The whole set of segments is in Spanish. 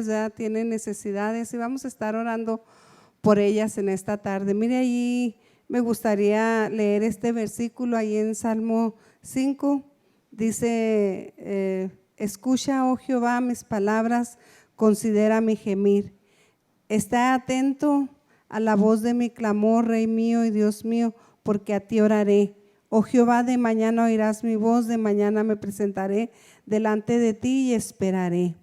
ya tienen necesidades y vamos a estar orando por ellas en esta tarde. Mire, ahí me gustaría leer este versículo ahí en Salmo 5. Dice, escucha, oh Jehová, mis palabras, considera mi gemir. Está atento a la voz de mi clamor, Rey mío y Dios mío, porque a ti oraré. Oh Jehová, de mañana oirás mi voz, de mañana me presentaré delante de ti y esperaré.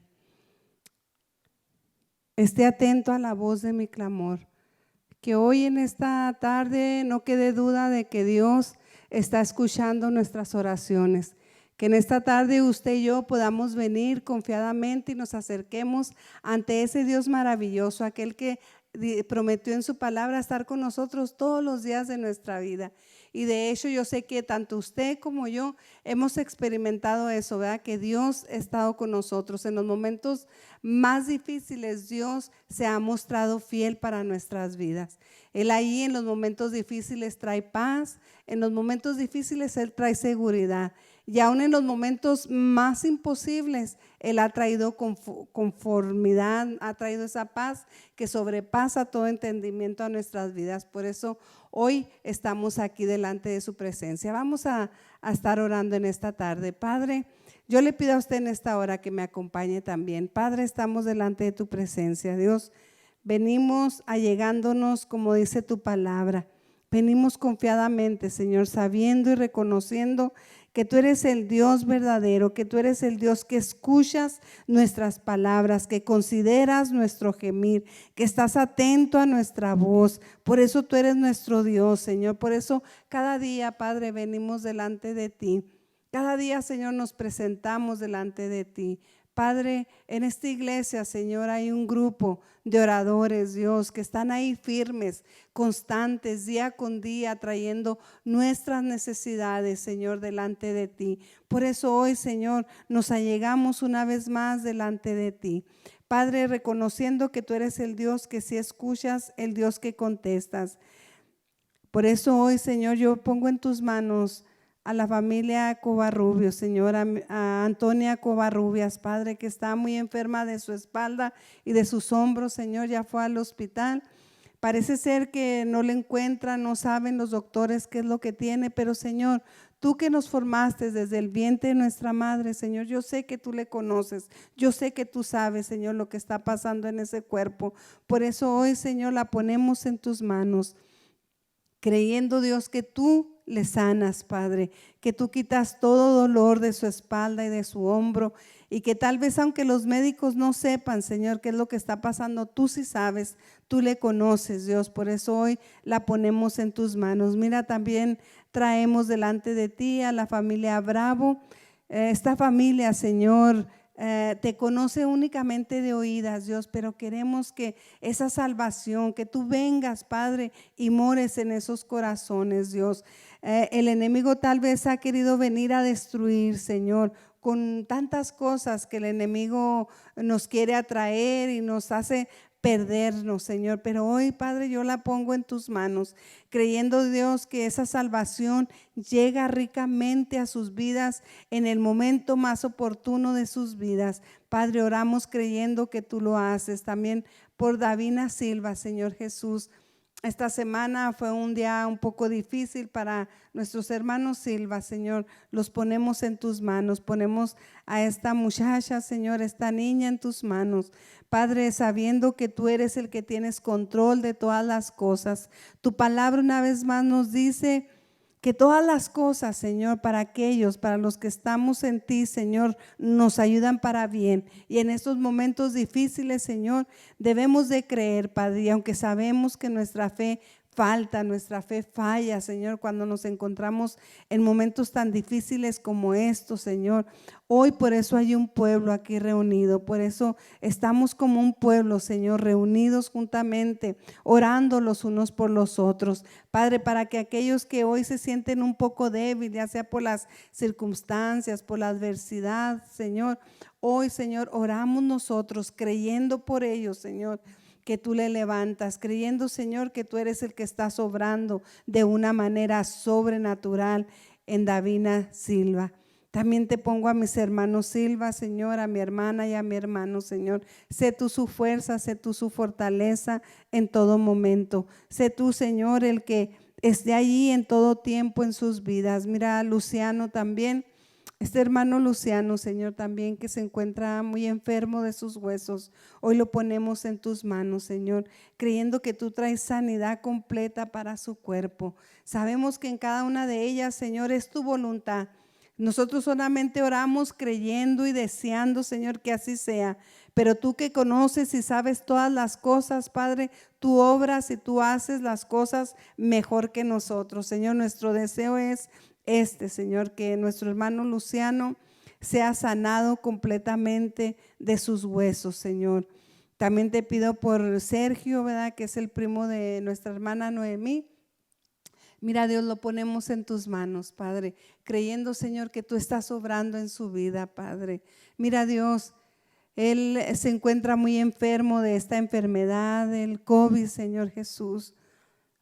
Esté atento a la voz de mi clamor. Que hoy en esta tarde no quede duda de que Dios está escuchando nuestras oraciones. Que en esta tarde usted y yo podamos venir confiadamente y nos acerquemos ante ese Dios maravilloso, aquel que prometió en su palabra estar con nosotros todos los días de nuestra vida. Y de hecho yo sé que tanto usted como yo hemos experimentado eso, ¿verdad? Que Dios ha estado con nosotros en los momentos más difíciles. Dios se ha mostrado fiel para nuestras vidas. Él ahí en los momentos difíciles trae paz, en los momentos difíciles Él trae seguridad. Y aún en los momentos más imposibles, Él ha traído conformidad, ha traído esa paz que sobrepasa todo entendimiento a nuestras vidas. Por eso hoy estamos aquí delante de su presencia. Vamos a estar orando en esta tarde. Padre, yo le pido a usted en esta hora que me acompañe también. Padre, estamos delante de tu presencia. Dios, venimos allegándonos como dice tu palabra. Venimos confiadamente, Señor, sabiendo y reconociendo que tú eres el Dios verdadero, que tú eres el Dios que escuchas nuestras palabras, que consideras nuestro gemir, que estás atento a nuestra voz. Por eso tú eres nuestro Dios, Señor. Por eso cada día, Padre, venimos delante de ti. Cada día, Señor, nos presentamos delante de ti. Padre, en esta iglesia, Señor, hay un grupo de oradores, Dios, que están ahí firmes, constantes, día con día, trayendo nuestras necesidades, Señor, delante de ti. Por eso hoy, Señor, nos allegamos una vez más delante de ti. Padre, reconociendo que tú eres el Dios que sí escuchas, el Dios que contestas. Por eso hoy, Señor, yo pongo en tus manos a la familia Covarrubias, Señor, a Antonia Covarrubias, Padre, que está muy enferma de su espalda y de sus hombros, Señor, ya fue al hospital. Parece ser que no le encuentran, no saben los doctores qué es lo que tiene, pero Señor, tú que nos formaste desde el vientre de nuestra madre, Señor, yo sé que tú le conoces, yo sé que tú sabes, Señor, lo que está pasando en ese cuerpo. Por eso hoy, Señor, la ponemos en tus manos, creyendo, Dios, que tú le sanas, Padre, que tú quitas todo dolor de su espalda y de su hombro, y que tal vez aunque los médicos no sepan, Señor, qué es lo que está pasando, tú sí sabes, tú le conoces, Dios. Por eso hoy la ponemos en tus manos. Mira, también traemos delante de ti a la familia Bravo. Esta familia, Señor, te conoce únicamente de oídas, Dios, pero queremos que esa salvación, que tú vengas, Padre, y mores en esos corazones, Dios. El enemigo tal vez ha querido venir a destruir, Señor, con tantas cosas que el enemigo nos quiere atraer y nos hace perdernos, Señor, pero hoy, Padre, yo la pongo en tus manos, creyendo, Dios, que esa salvación llega ricamente a sus vidas en el momento más oportuno de sus vidas. Padre, oramos creyendo que tú lo haces. También por Davina Silva, Señor Jesús. Esta semana fue un día un poco difícil para nuestros hermanos Silva, Señor. Los ponemos en tus manos, ponemos a esta muchacha, Señor, esta niña en tus manos. Padre, sabiendo que tú eres el que tienes control de todas las cosas. Tu palabra una vez más nos dice que todas las cosas, Señor, para aquellos, para los que estamos en ti, Señor, nos ayudan para bien. Y en estos momentos difíciles, Señor, debemos de creer, Padre, y aunque sabemos que nuestra fe falla, Señor, cuando nos encontramos en momentos tan difíciles como estos, Señor. Hoy por eso hay un pueblo aquí reunido, por eso estamos como un pueblo, Señor, reunidos juntamente, orando los unos por los otros. Padre, para que aquellos que hoy se sienten un poco débiles, ya sea por las circunstancias, por la adversidad, Señor, hoy, Señor, oramos nosotros creyendo por ellos, Señor, que tú le levantas, creyendo, Señor, que tú eres el que estás obrando de una manera sobrenatural en Davina Silva. También te pongo a mis hermanos Silva, Señor, a mi hermana y a mi hermano, Señor. Sé tú su fuerza, sé tú su fortaleza en todo momento. Sé tú, Señor, el que esté allí en todo tiempo en sus vidas. Mira a Luciano también. Este hermano Luciano, Señor, también que se encuentra muy enfermo de sus huesos, hoy lo ponemos en tus manos, Señor, creyendo que tú traes sanidad completa para su cuerpo. Sabemos que en cada una de ellas, Señor, es tu voluntad. Nosotros solamente oramos creyendo y deseando, Señor, que así sea. Pero tú que conoces y sabes todas las cosas, Padre, tú obras y tú haces las cosas mejor que nosotros. Señor, nuestro deseo es Señor, que nuestro hermano Luciano sea sanado completamente de sus huesos, Señor. También te pido por Sergio, ¿verdad? Que es el primo de nuestra hermana Noemí. Mira, Dios, lo ponemos en tus manos, Padre, creyendo, Señor, que tú estás obrando en su vida, Padre. Mira, Dios, él se encuentra muy enfermo de esta enfermedad, del COVID, Señor Jesús.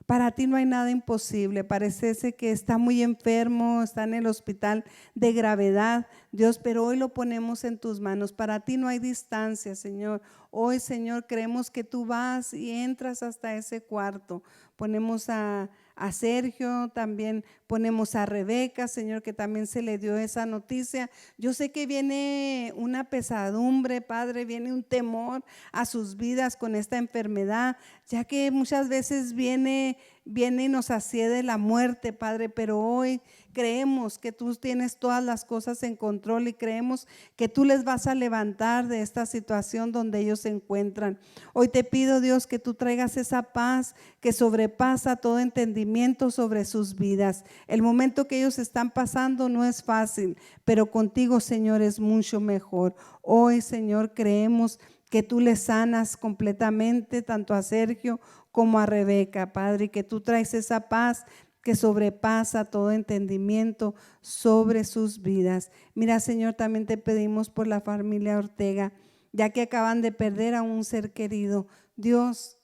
Para ti no hay nada imposible. Parece que está muy enfermo, está en el hospital de gravedad, Dios, pero hoy lo ponemos en tus manos. Para ti no hay distancia, Señor. Hoy, Señor, creemos que tú vas y entras hasta ese cuarto. Ponemos a Sergio, también ponemos a Rebeca, Señor, que también se le dio esa noticia. Yo sé que viene una pesadumbre, Padre, viene un temor a sus vidas con esta enfermedad, ya que muchas veces viene y nos asciende la muerte, Padre, pero hoy creemos que tú tienes todas las cosas en control y creemos que tú les vas a levantar de esta situación donde ellos se encuentran. Hoy te pido, Dios, que tú traigas esa paz que sobrepasa todo entendimiento sobre sus vidas. El momento que ellos están pasando no es fácil, pero contigo, Señor, es mucho mejor. Hoy, Señor, creemos que tú les sanas completamente tanto a Sergio como a Rebeca, Padre, y que tú traes esa paz que sobrepasa todo entendimiento sobre sus vidas. Mira, Señor, también te pedimos por la familia Ortega, ya que acaban de perder a un ser querido. Dios,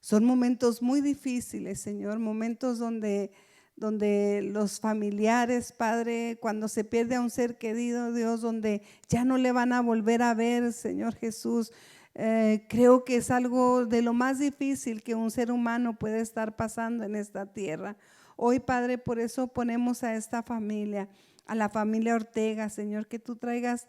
son momentos muy difíciles, Señor, momentos donde los familiares, Padre, cuando se pierde a un ser querido, Dios, donde ya no le van a volver a ver, Señor Jesús. Creo que es algo de lo más difícil que un ser humano puede estar pasando en esta tierra. Hoy, Padre, por eso ponemos a esta familia, a la familia Ortega, Señor, que tú traigas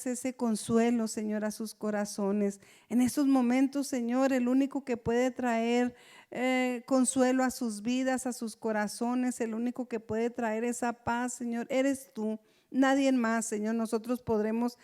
ese consuelo, Señor, a sus corazones. En estos momentos, Señor, el único que puede traer consuelo a sus vidas, a sus corazones, el único que puede traer esa paz, Señor, eres tú. Nadie más, Señor. Nosotros podremos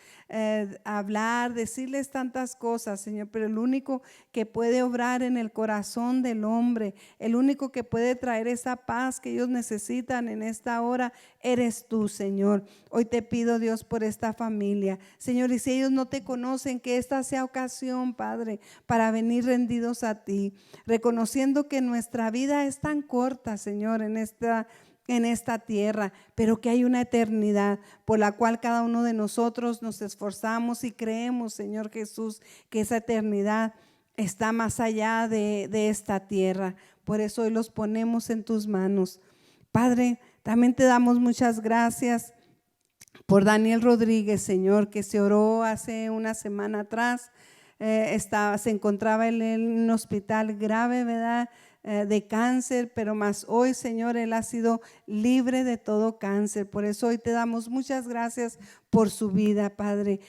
hablar, decirles tantas cosas, Señor, pero el único que puede obrar en el corazón del hombre, el único que puede traer esa paz que ellos necesitan en esta hora, eres tú, Señor. Hoy te pido, Dios, por esta familia, Señor, y si ellos no te conocen, que esta sea ocasión, Padre, para venir rendidos a ti, reconociendo que nuestra vida es tan corta, Señor, en esta tierra, pero que hay una eternidad por la cual cada uno de nosotros nos esforzamos y creemos, Señor Jesús, que esa eternidad está más allá de esta tierra. Por eso hoy los ponemos en tus manos. Padre, también te damos muchas gracias por Daniel Rodríguez, Señor, que se oró hace una semana atrás. Se encontraba en un hospital grave, ¿verdad?, de cáncer, pero más hoy, Señor, él ha sido libre de todo cáncer. Por eso hoy te damos muchas gracias por su vida, Padre.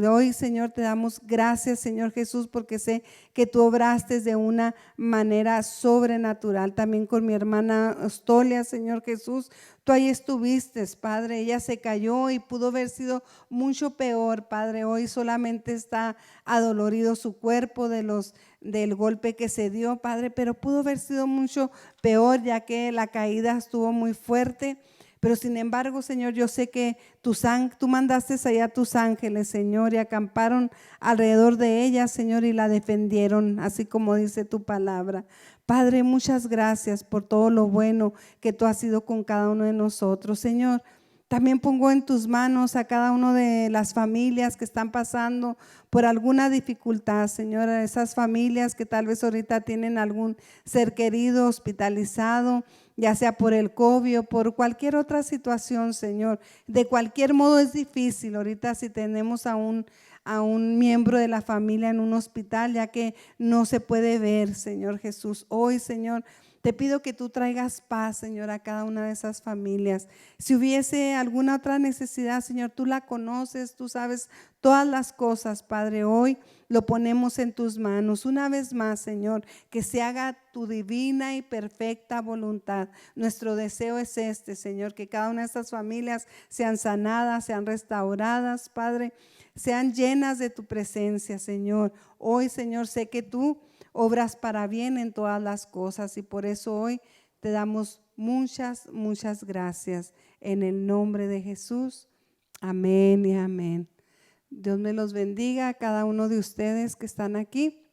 Hoy, Señor, te damos gracias, Señor Jesús, porque sé que tú obraste de una manera sobrenatural. También con mi hermana Ostolia, Señor Jesús, tú ahí estuviste, Padre. Ella se cayó y pudo haber sido mucho peor, Padre. Hoy solamente está adolorido su cuerpo del golpe que se dio, Padre, pero pudo haber sido mucho peor, ya que la caída estuvo muy fuerte. Pero sin embargo, Señor, yo sé que tú mandaste allá a tus ángeles, Señor, y acamparon alrededor de ella, Señor, y la defendieron, así como dice tu palabra. Padre, muchas gracias por todo lo bueno que tú has sido con cada uno de nosotros, Señor. También pongo en tus manos a cada una de las familias que están pasando por alguna dificultad, Señor, a esas familias que tal vez ahorita tienen algún ser querido hospitalizado, ya sea por el COVID o por cualquier otra situación, Señor. De cualquier modo es difícil ahorita si tenemos a un miembro de la familia en un hospital, ya que no se puede ver, Señor Jesús. Hoy, Señor, te pido que tú traigas paz, Señor, a cada una de esas familias. Si hubiese alguna otra necesidad, Señor, tú la conoces, tú sabes todas las cosas, Padre. Hoy lo ponemos en tus manos. Una vez más, Señor, que se haga tu divina y perfecta voluntad. Nuestro deseo es este, Señor, que cada una de estas familias sean sanadas, sean restauradas, Padre, sean llenas de tu presencia, Señor. Hoy, Señor, sé que tú obras para bien en todas las cosas y por eso hoy te damos muchas, muchas gracias. En el nombre de Jesús, amén y amén. Dios me los bendiga a cada uno de ustedes que están aquí.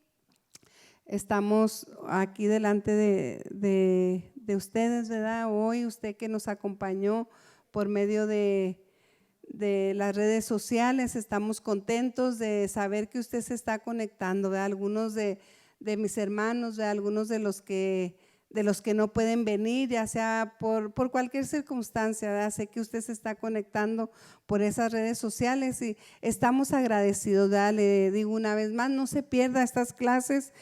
Estamos aquí delante de ustedes, ¿verdad? Hoy usted que nos acompañó por medio de las redes sociales, estamos contentos de saber que usted se está conectando, ¿verdad? Algunos de mis hermanos, ¿verdad? Algunos de los que no pueden venir, ya sea por cualquier circunstancia, ¿verdad? Sé que usted se está conectando por esas redes sociales y estamos agradecidos, ¿verdad? Le digo una vez más, no se pierda estas clases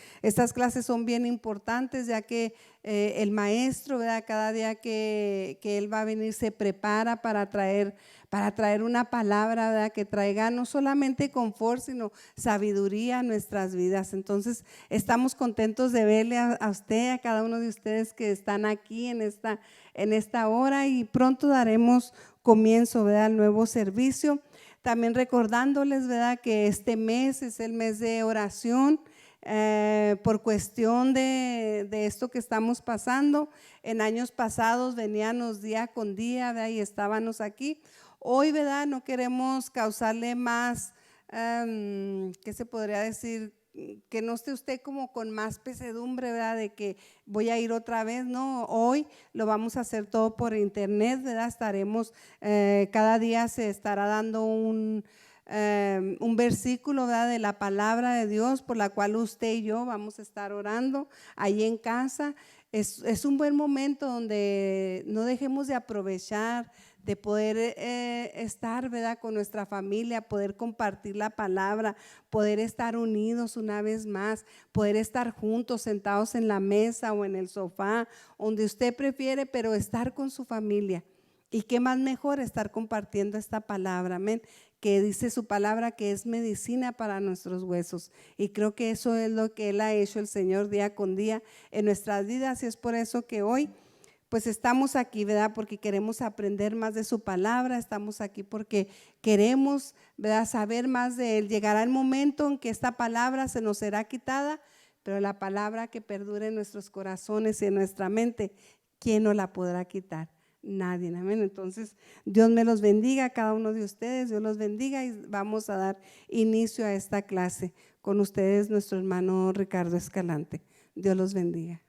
son bien importantes, ya que el maestro, ¿verdad? Cada día que él va a venir se prepara para traer una palabra, ¿verdad? Que traiga no solamente confort, sino sabiduría a nuestras vidas. Entonces, estamos contentos de verle a usted, a cada uno de ustedes que están aquí en esta hora y pronto daremos comienzo, ¿verdad? Al nuevo servicio. También recordándoles, ¿verdad? Que este mes es el mes de oración. Por cuestión de esto que estamos pasando, en años pasados veníamos día con día, ¿verdad? Y estábamos aquí. Hoy, ¿verdad? No queremos causarle más, ¿qué se podría decir? Que no esté usted como con más pesadumbre, ¿verdad? De que voy a ir otra vez, no, hoy lo vamos a hacer todo por internet, ¿verdad? Estaremos, cada día se estará dando un versículo, ¿verdad? De la palabra de Dios por la cual usted y yo vamos a estar orando ahí en casa. Es un buen momento donde no dejemos de aprovechar, de poder estar, ¿verdad? Con nuestra familia, poder compartir la palabra, poder estar unidos una vez más, poder estar juntos, sentados en la mesa o en el sofá, donde usted prefiere, pero estar con su familia. Y qué más mejor estar compartiendo esta palabra, amén, que dice su palabra que es medicina para nuestros huesos. Y creo que eso es lo que Él ha hecho, el Señor, día con día en nuestras vidas. Y es por eso que hoy pues estamos aquí, ¿verdad? Porque queremos aprender más de su palabra, estamos aquí porque queremos, ¿verdad? Saber más de Él. Llegará el momento en que esta palabra se nos será quitada, pero la palabra que perdure en nuestros corazones y en nuestra mente, ¿quién nos la podrá quitar? Nadie, amén. Entonces, Dios me los bendiga a cada uno de ustedes, Dios los bendiga y vamos a dar inicio a esta clase. Con ustedes, nuestro hermano Ricardo Escalante. Dios los bendiga.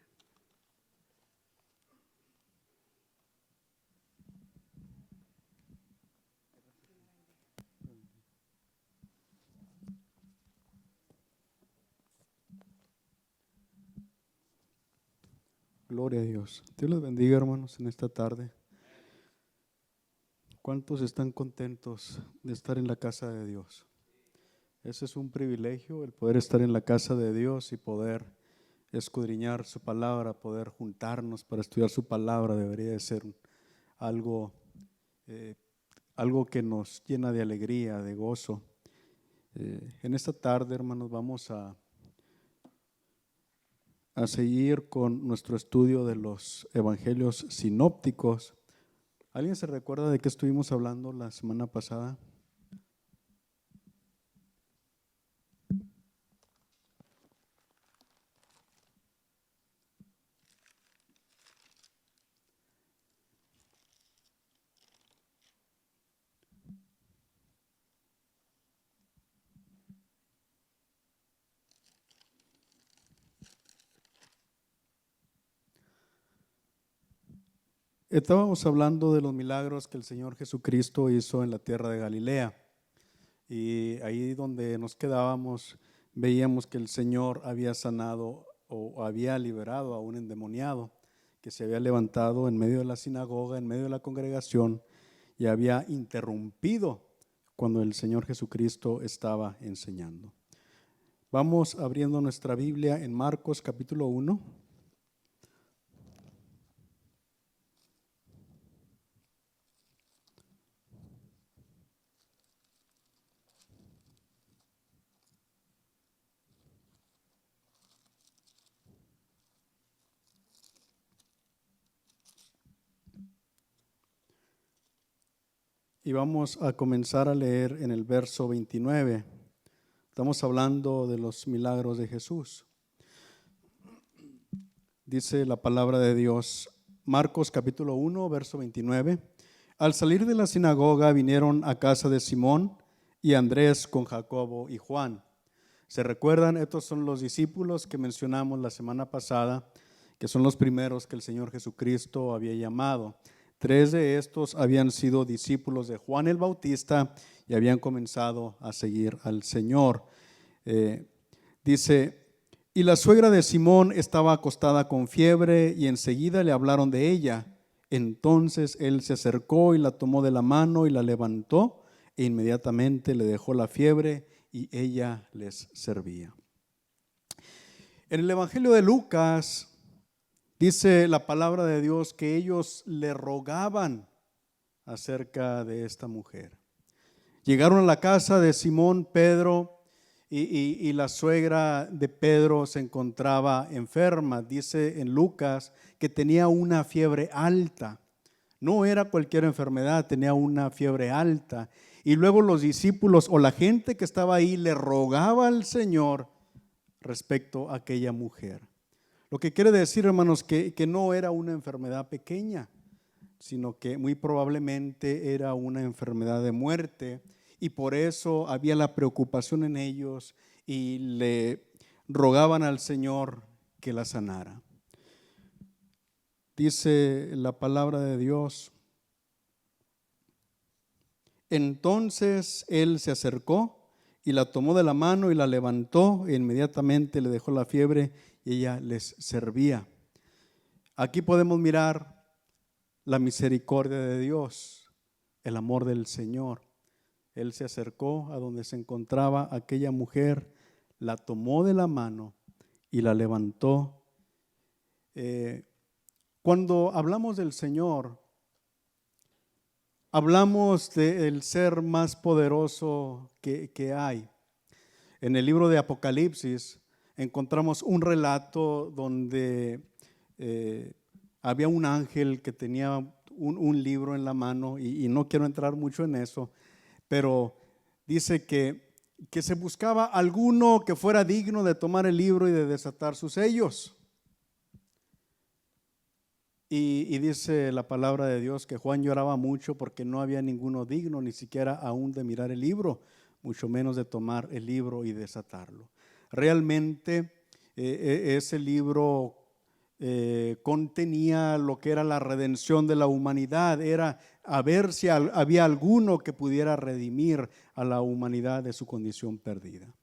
Gloria a Dios. Dios les bendiga, hermanos, en esta tarde. ¿Cuántos están contentos de estar en la casa de Dios? Ese es un privilegio, el poder estar en la casa de Dios y poder escudriñar su palabra, poder juntarnos para estudiar su palabra. Debería de ser algo que nos llena de alegría, de gozo. En esta tarde, hermanos, vamos a seguir con nuestro estudio de los evangelios sinópticos. ¿Alguien se recuerda de qué estuvimos hablando la semana pasada? Estábamos hablando de los milagros que el Señor Jesucristo hizo en la tierra de Galilea. Y ahí donde nos quedábamos, veíamos que el Señor había sanado o había liberado a un endemoniado que se había levantado en medio de la sinagoga, en medio de la congregación, y había interrumpido cuando el Señor Jesucristo estaba enseñando. Vamos abriendo nuestra Biblia en Marcos capítulo 1. Y vamos a comenzar a leer en el verso 29. Estamos hablando de los milagros de Jesús. Dice la palabra de Dios, Marcos capítulo 1, verso 29. Al salir de la sinagoga vinieron a casa de Simón y Andrés con Jacobo y Juan. ¿Se recuerdan? Estos son los discípulos que mencionamos la semana pasada, que son los primeros que el Señor Jesucristo había llamado. 3 de estos habían sido discípulos de Juan el Bautista y habían comenzado a seguir al Señor. Dice, y la suegra de Simón estaba acostada con fiebre y enseguida le hablaron de ella. Entonces él se acercó y la tomó de la mano y la levantó e inmediatamente le dejó la fiebre y ella les servía. En el Evangelio de Lucas dice la palabra de Dios que ellos le rogaban acerca de esta mujer. Llegaron a la casa de Simón Pedro y la suegra de Pedro se encontraba enferma. Dice en Lucas que tenía una fiebre alta. No era cualquier enfermedad, tenía una fiebre alta. Y luego los discípulos o la gente que estaba ahí le rogaba al Señor respecto a aquella mujer. Lo que quiere decir, hermanos, que no era una enfermedad pequeña, sino que muy probablemente era una enfermedad de muerte, y por eso había la preocupación en ellos y le rogaban al Señor que la sanara. Dice la palabra de Dios, entonces él se acercó y la tomó de la mano y la levantó e inmediatamente le dejó la fiebre y ella les servía. Aquí podemos mirar la misericordia de Dios, el amor del Señor. Él se acercó a donde se encontraba aquella mujer, la tomó de la mano y la levantó. Cuando hablamos del Señor, hablamos del ser más poderoso que hay. En el libro de Apocalipsis encontramos un relato donde había un ángel que tenía un libro en la mano y no quiero entrar mucho en eso, pero dice que se buscaba alguno que fuera digno de tomar el libro y de desatar sus sellos. Y dice la palabra de Dios que Juan lloraba mucho porque no había ninguno digno, ni siquiera aún de mirar el libro, mucho menos de tomar el libro y desatarlo. Realmente ese libro contenía lo que era la redención de la humanidad, era a ver si había alguno que pudiera redimir a la humanidad de su condición perdida.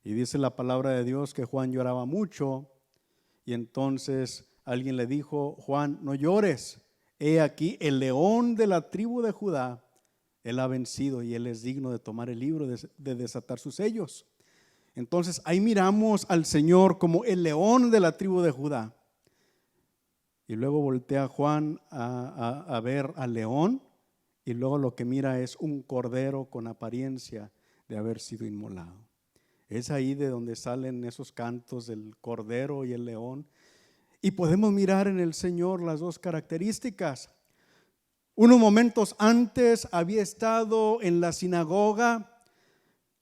Y dice la palabra de Dios que Juan lloraba mucho y entonces alguien le dijo, Juan, no llores, he aquí el león de la tribu de Judá, él ha vencido y él es digno de tomar el libro, de desatar sus sellos. Entonces ahí miramos al Señor como el león de la tribu de Judá. Y luego voltea Juan a ver al león y luego lo que mira es un cordero con apariencia de haber sido inmolado. Es ahí de donde salen esos cantos del cordero y el león. Y podemos mirar en el Señor las dos características. Unos momentos antes había estado en la sinagoga,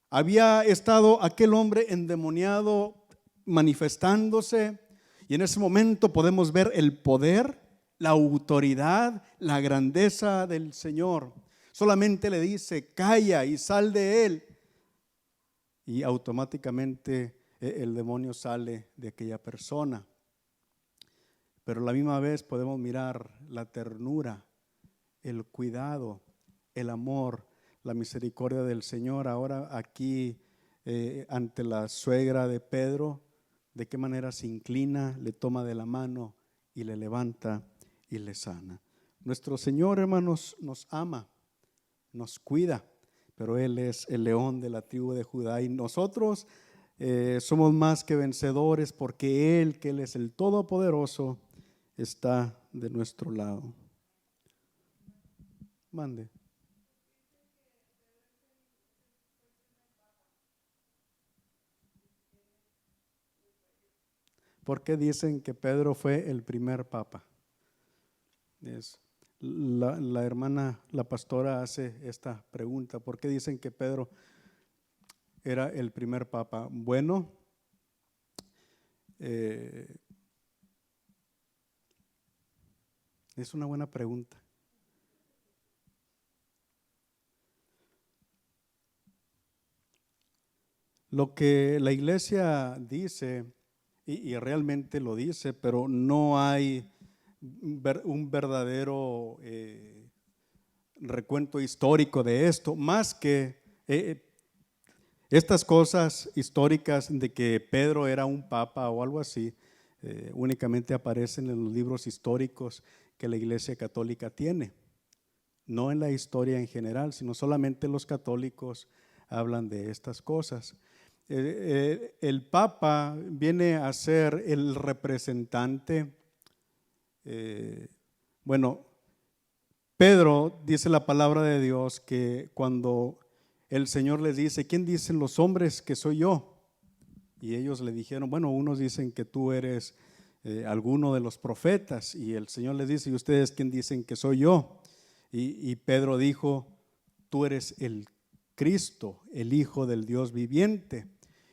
había estado aquel hombre endemoniado manifestándose. Y en ese momento podemos ver el poder, la autoridad, la grandeza del Señor. Solamente le dice, calla y sal de él. Y automáticamente el demonio sale de aquella persona. pero a la misma vez podemos mirar la ternura, el cuidado, el amor, la misericordia del Señor. Ahora aquí ante la suegra de Pedro, de qué manera se inclina, le toma de la mano y le levanta y le sana. Nuestro Señor, hermanos, nos ama, nos cuida, pero Él es el león de la tribu de Judá y nosotros somos más que vencedores porque Él, que Él es el Todopoderoso, está de nuestro lado. Mande. ¿Por qué dicen que Pedro fue el primer papa? La hermana, la pastora hace esta pregunta. ¿Por qué dicen que Pedro era el primer papa? Bueno, es una buena pregunta. Lo que la iglesia dice, y realmente lo dice, pero no hay un verdadero recuento histórico de esto, más que estas cosas históricas de que Pedro era un papa o algo así, únicamente aparecen en los libros históricos que la Iglesia Católica tiene, no en la historia en general, sino solamente los católicos hablan de estas cosas. El Papa viene a ser el representante. Bueno, Pedro dice la palabra de Dios que cuando el Señor les dice, ¿quién dicen los hombres que soy yo? Y ellos le dijeron, bueno, unos dicen que tú eres alguno de los profetas. Y el Señor les dice, ¿y ustedes quién dicen que soy yo? Y Pedro dijo, tú eres el Cristo, el Hijo del Dios viviente.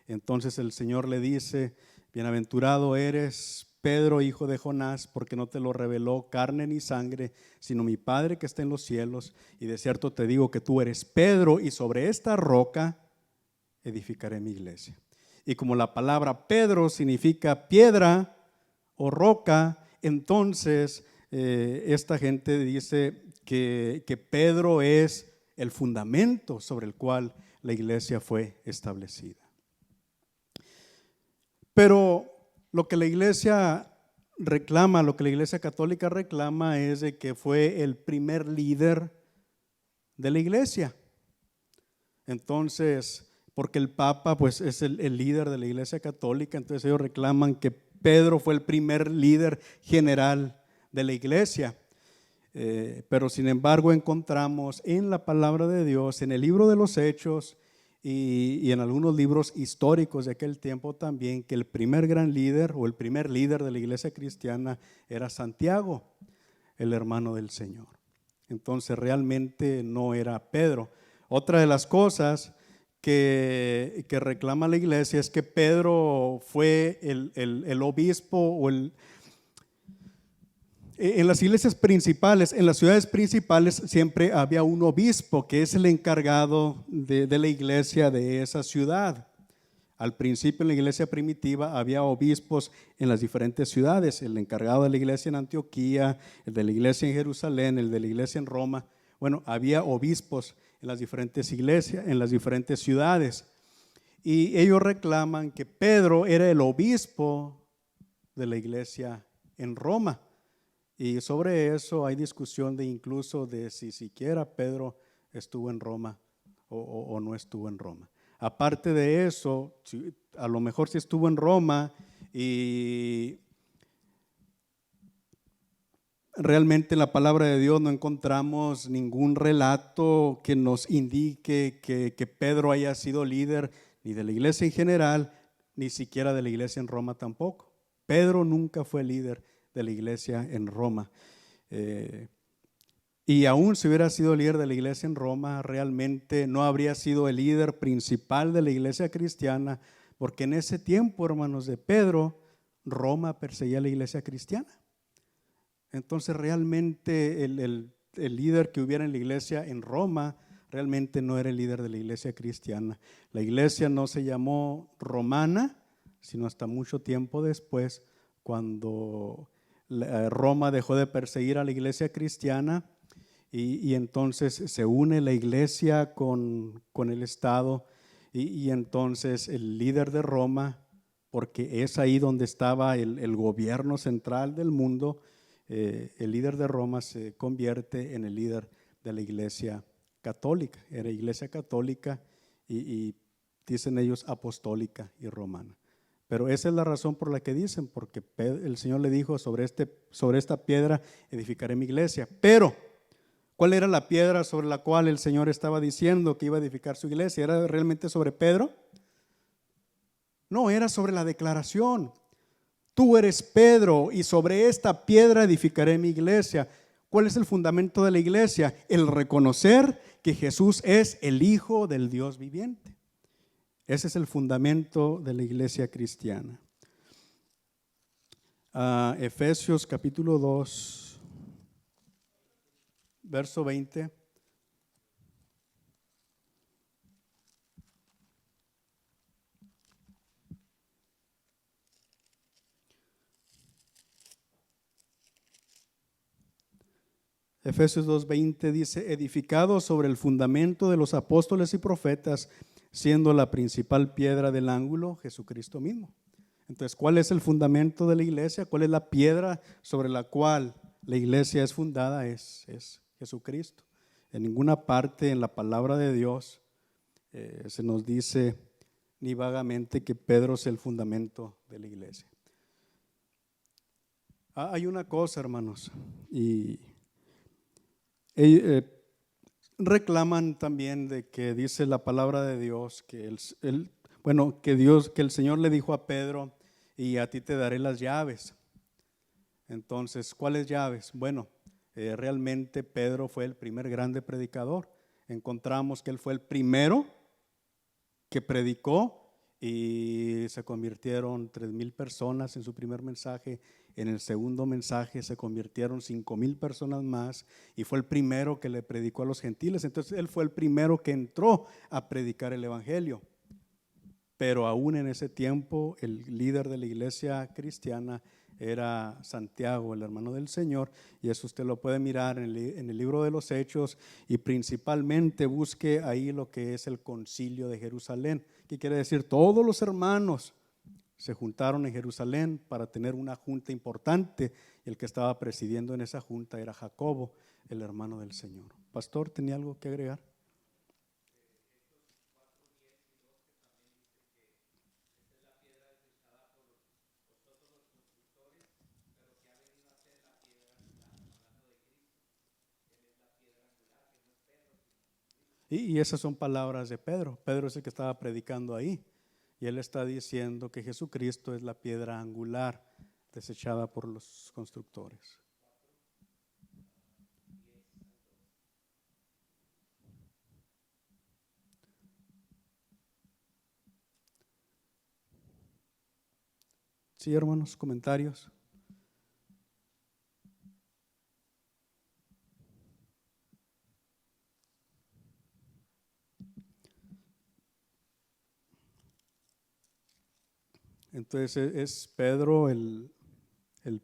Entonces el Señor le dice, bienaventurado eres Pedro, hijo de Jonás, porque no te lo reveló carne ni sangre, sino mi Padre que está en los cielos. Y de cierto te digo que tú eres Pedro, y sobre esta roca edificaré mi iglesia. Y como la palabra Pedro significa piedra o roca, entonces esta gente dice que Pedro es el fundamento sobre el cual la iglesia fue establecida. Pero lo que la iglesia reclama, lo que la iglesia católica reclama es de que fue el primer líder de la iglesia. Entonces, porque el Papa pues es el líder de la iglesia católica, entonces ellos reclaman que Pedro fue el primer líder general de la iglesia. Pero sin embargo encontramos en la palabra de Dios, en el libro de los Hechos y en algunos libros históricos de aquel tiempo también, que el primer gran líder o el primer líder de la iglesia cristiana era Santiago, el hermano del Señor. Entonces realmente no era Pedro. Otra de las cosas que reclama la iglesia es que Pedro fue el obispo o en las iglesias principales, en las ciudades principales siempre había un obispo que es el encargado de la iglesia de esa ciudad. Al principio en la iglesia primitiva había obispos en las diferentes ciudades, el encargado de la iglesia en Antioquía, el de la iglesia en Jerusalén, el de la iglesia en Roma. Bueno, había obispos en las diferentes iglesias, en las diferentes ciudades. Y ellos reclaman que Pedro era el obispo de la iglesia en Roma. Y sobre eso hay discusión de incluso de si siquiera Pedro estuvo en Roma o no estuvo en Roma. Aparte de eso, a lo mejor sí estuvo en Roma y realmente en la palabra de Dios no encontramos ningún relato que nos indique que Pedro haya sido líder ni de la iglesia en general, ni siquiera de la iglesia en Roma tampoco. Pedro nunca fue líder de la iglesia en Roma. Y aún si hubiera sido líder de la iglesia en Roma, realmente no habría sido el líder principal de la iglesia cristiana, porque en ese tiempo, hermanos, de Pedro, Roma perseguía a la iglesia cristiana. Entonces realmente el líder que hubiera en la iglesia en Roma realmente no era el líder de la iglesia cristiana. La iglesia no se llamó romana, sino hasta mucho tiempo después, cuando Roma dejó de perseguir a la iglesia cristiana y entonces se une la iglesia con el Estado y entonces el líder de Roma, porque es ahí donde estaba el gobierno central del mundo, el líder de Roma se convierte en el líder de la iglesia católica. Era iglesia católica y dicen ellos apostólica y romana. Pero esa es la razón por la que dicen, porque el Señor le dijo, sobre esta piedra edificaré mi iglesia. Pero, ¿cuál era la piedra sobre la cual el Señor estaba diciendo que iba a edificar su iglesia? ¿Era realmente sobre Pedro? No, era sobre la declaración. Tú eres Pedro y sobre esta piedra edificaré mi iglesia. ¿Cuál es el fundamento de la iglesia? El reconocer que Jesús es el Hijo del Dios viviente. Ese es el fundamento de la iglesia cristiana. Efesios capítulo 2, verso 20. Efesios 2:20 dice, edificado sobre el fundamento de los apóstoles y profetas, siendo la principal piedra del ángulo Jesucristo mismo. Entonces, ¿cuál es el fundamento de la iglesia? ¿Cuál es la piedra sobre la cual la iglesia es fundada? Es Jesucristo. En ninguna parte en la palabra de Dios se nos dice ni vagamente que Pedro es el fundamento de la iglesia. Hay una cosa, hermanos, y reclaman también de que dice la palabra de Dios que el Señor le dijo a Pedro, y a ti te daré las llaves. Entonces, ¿cuáles llaves? Bueno, realmente Pedro fue el primer grande predicador. Encontramos que él fue el primero que predicó y se convirtieron 3,000 personas en su primer mensaje. En el segundo mensaje se convirtieron 5,000 personas más y fue el primero que le predicó a los gentiles. Entonces él fue el primero que entró a predicar el evangelio. Pero aún en ese tiempo el líder de la iglesia cristiana era Santiago, el hermano del Señor, y eso usted lo puede mirar en el libro de los Hechos, y principalmente busque ahí lo que es el concilio de Jerusalén, que quiere decir todos los hermanos se juntaron en Jerusalén para tener una junta importante, y el que estaba presidiendo en esa junta era Jacobo, el hermano del Señor. Pastor, ¿tenía algo que agregar? Y esas son palabras de Pedro. Pedro es el que estaba predicando ahí. Y él está diciendo que Jesucristo es la piedra angular desechada por los constructores. Sí, hermanos, comentarios. Entonces, ¿es Pedro el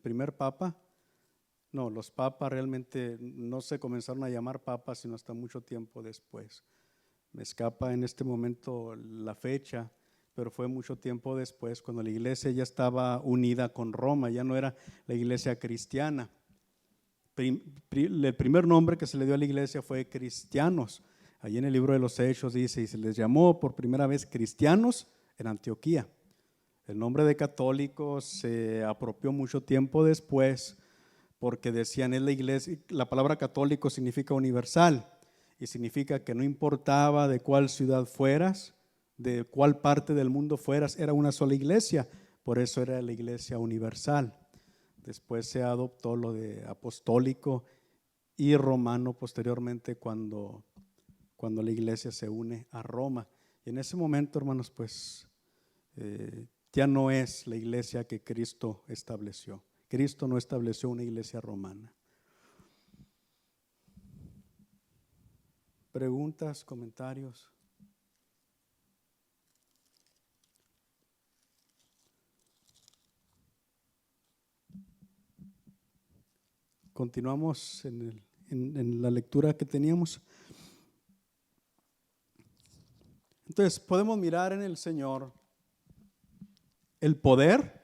primer papa? No, los papas realmente no se comenzaron a llamar papas sino hasta mucho tiempo después. Me escapa en este momento la fecha, pero fue mucho tiempo después, cuando la iglesia ya estaba unida con Roma, ya no era la iglesia cristiana. El primer nombre que se le dio a la iglesia fue cristianos. Allí en el libro de los Hechos dice, y se les llamó por primera vez cristianos en Antioquía. El nombre de católicos se apropió mucho tiempo después, porque decían, es la iglesia, la palabra católico significa universal, y significa que no importaba de cuál ciudad fueras, de cuál parte del mundo fueras, era una sola iglesia, por eso era la iglesia universal. Después se adoptó lo de apostólico y romano posteriormente cuando la iglesia se une a Roma. Y en ese momento, hermanos, pues ya no es la iglesia que Cristo estableció. Cristo no estableció una iglesia romana. ¿Preguntas, comentarios? Continuamos en la lectura que teníamos. Entonces podemos mirar en el Señor el poder,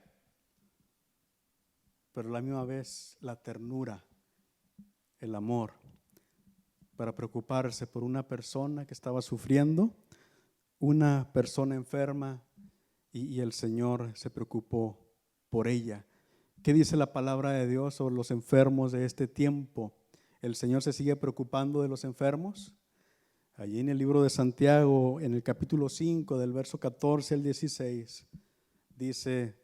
pero a la misma vez la ternura, el amor, para preocuparse por una persona que estaba sufriendo, una persona enferma, y el Señor se preocupó por ella. ¿Qué dice la palabra de Dios sobre los enfermos de este tiempo? ¿El Señor se sigue preocupando de los enfermos? Allí en el libro de Santiago, en el capítulo 5, del verso 14 al 16, dice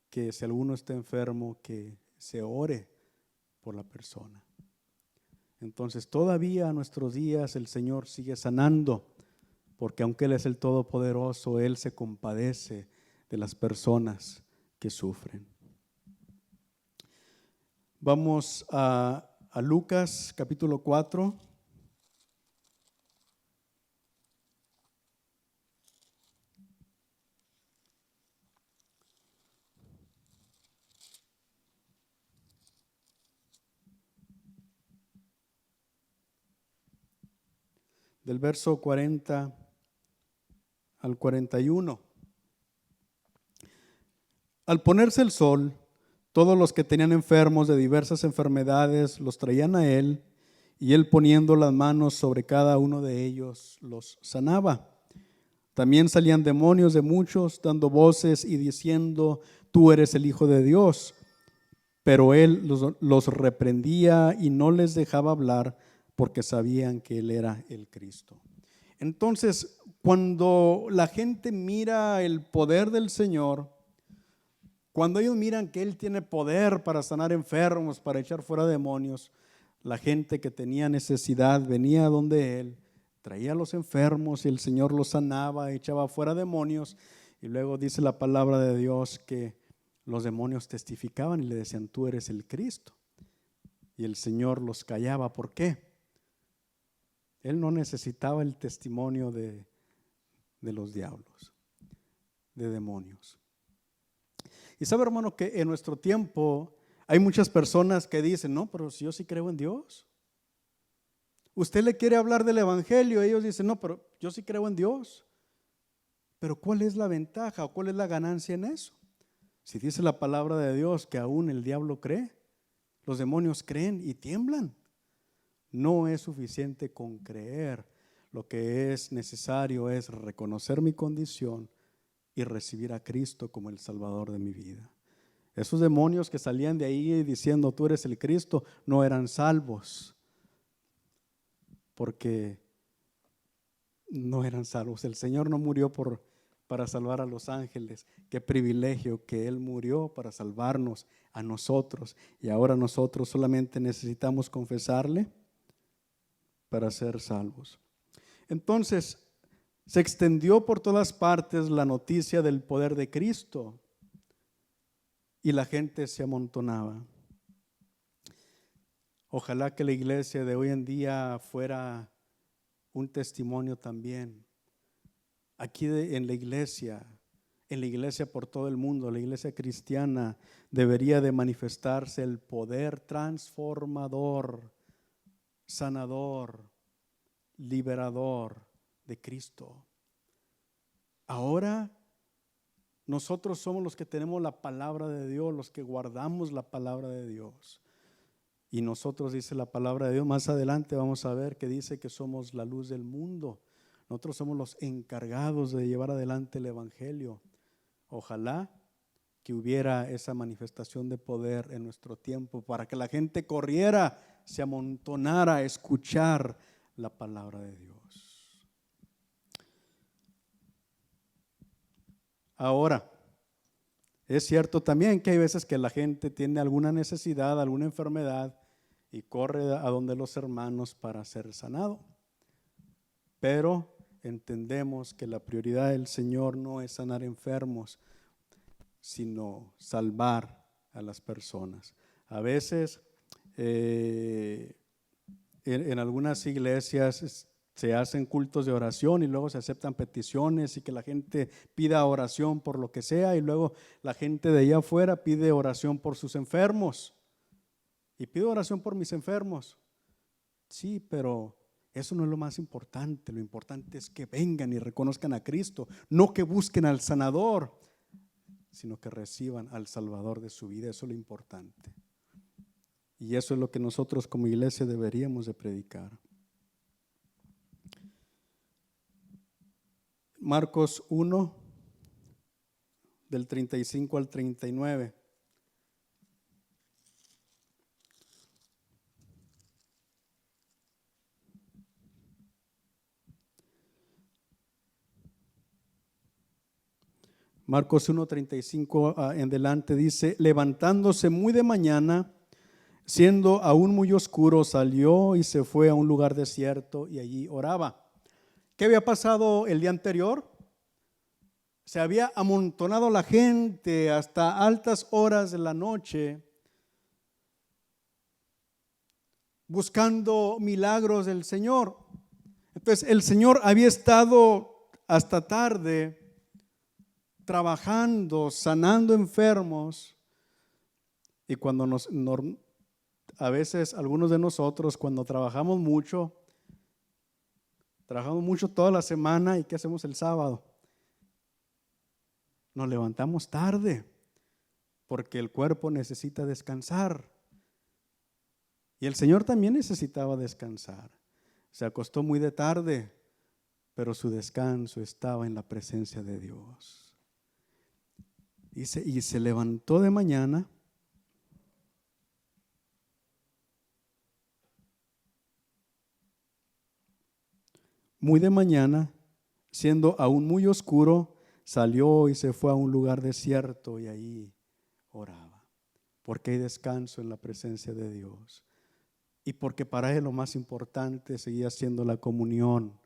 que si alguno está enfermo, que se ore por la persona. Entonces todavía a nuestros días el Señor sigue sanando, porque aunque Él es el Todopoderoso, Él se compadece de las personas que sufren. Vamos a Lucas capítulo 4. Del verso 40 al 41. Al ponerse el sol, todos los que tenían enfermos de diversas enfermedades los traían a Él, y Él, poniendo las manos sobre cada uno de ellos, los sanaba. También salían demonios de muchos, dando voces y diciendo: tú eres el Hijo de Dios. Pero Él los reprendía y no les dejaba hablar, porque sabían que Él era el Cristo. Entonces, cuando la gente mira el poder del Señor, cuando ellos miran que Él tiene poder para sanar enfermos, para echar fuera demonios, la gente que tenía necesidad venía donde Él, traía a los enfermos y el Señor los sanaba, echaba fuera demonios. Y luego dice la palabra de Dios que los demonios testificaban y le decían: tú eres el Cristo. Y el Señor los callaba. ¿Por qué? Él no necesitaba el testimonio de los diablos, de demonios. Y sabe, hermano, que en nuestro tiempo hay muchas personas que dicen: no, pero si yo sí creo en Dios. Usted le quiere hablar del evangelio, ellos dicen: no, pero yo sí creo en Dios. Pero ¿cuál es la ventaja o cuál es la ganancia en eso? Si dice la palabra de Dios que aún el diablo cree, los demonios creen y tiemblan. No es suficiente con creer. Lo que es necesario es reconocer mi condición y recibir a Cristo como el Salvador de mi vida. Esos demonios que salían de ahí diciendo: tú eres el Cristo, no eran salvos, porque no eran salvos. El Señor no murió para salvar a los ángeles. Qué privilegio que Él murió para salvarnos a nosotros, y ahora nosotros solamente necesitamos confesarle para ser salvos. Entonces se extendió por todas partes la noticia del poder de Cristo y la gente se amontonaba. Ojalá que la iglesia de hoy en día fuera un testimonio también. Aquí en la iglesia por todo el mundo, la iglesia cristiana, debería de manifestarse el poder transformador, sanador, liberador de Cristo. Ahora nosotros somos los que tenemos la palabra de Dios, los que guardamos la palabra de Dios. Y nosotros, dice la palabra de Dios, más adelante vamos a ver que dice que somos la luz del mundo. Nosotros somos los encargados de llevar adelante el evangelio. Ojalá que hubiera esa manifestación de poder en nuestro tiempo, para que la gente corriera, se amontonara a escuchar la palabra de Dios. Ahora, es cierto también que hay veces que la gente tiene alguna necesidad, alguna enfermedad, y corre a donde los hermanos para ser sanado. Pero entendemos que la prioridad del Señor no es sanar enfermos, sino salvar a las personas. A veces en algunas iglesias se hacen cultos de oración y luego se aceptan peticiones y que la gente pida oración por lo que sea, y luego la gente de allá afuera pide oración por sus enfermos. Y pido oración por mis enfermos. Sí, pero eso no es lo más importante. Lo importante es que vengan y reconozcan a Cristo, no que busquen al sanador, sino que reciban al Salvador de su vida. Eso es lo importante. Y eso es lo que nosotros como iglesia deberíamos de predicar. Marcos 1, del 35 al 39. Marcos 1, 35 en adelante dice: levantándose muy de mañana, siendo aún muy oscuro, salió y se fue a un lugar desierto y allí oraba. ¿Qué había pasado el día anterior? Se había amontonado la gente hasta altas horas de la noche buscando milagros del Señor. Entonces el Señor había estado hasta tarde trabajando, sanando enfermos. Y cuando a veces algunos de nosotros, cuando trabajamos mucho toda la semana, ¿y qué hacemos el sábado? Nos levantamos tarde porque el cuerpo necesita descansar. Y el Señor también necesitaba descansar. Se acostó muy de tarde, pero su descanso estaba en la presencia de Dios. Y se levantó de mañana. Muy de mañana, siendo aún muy oscuro, salió y se fue a un lugar desierto y ahí oraba. Porque hay descanso en la presencia de Dios. Y porque para él lo más importante seguía siendo la comunión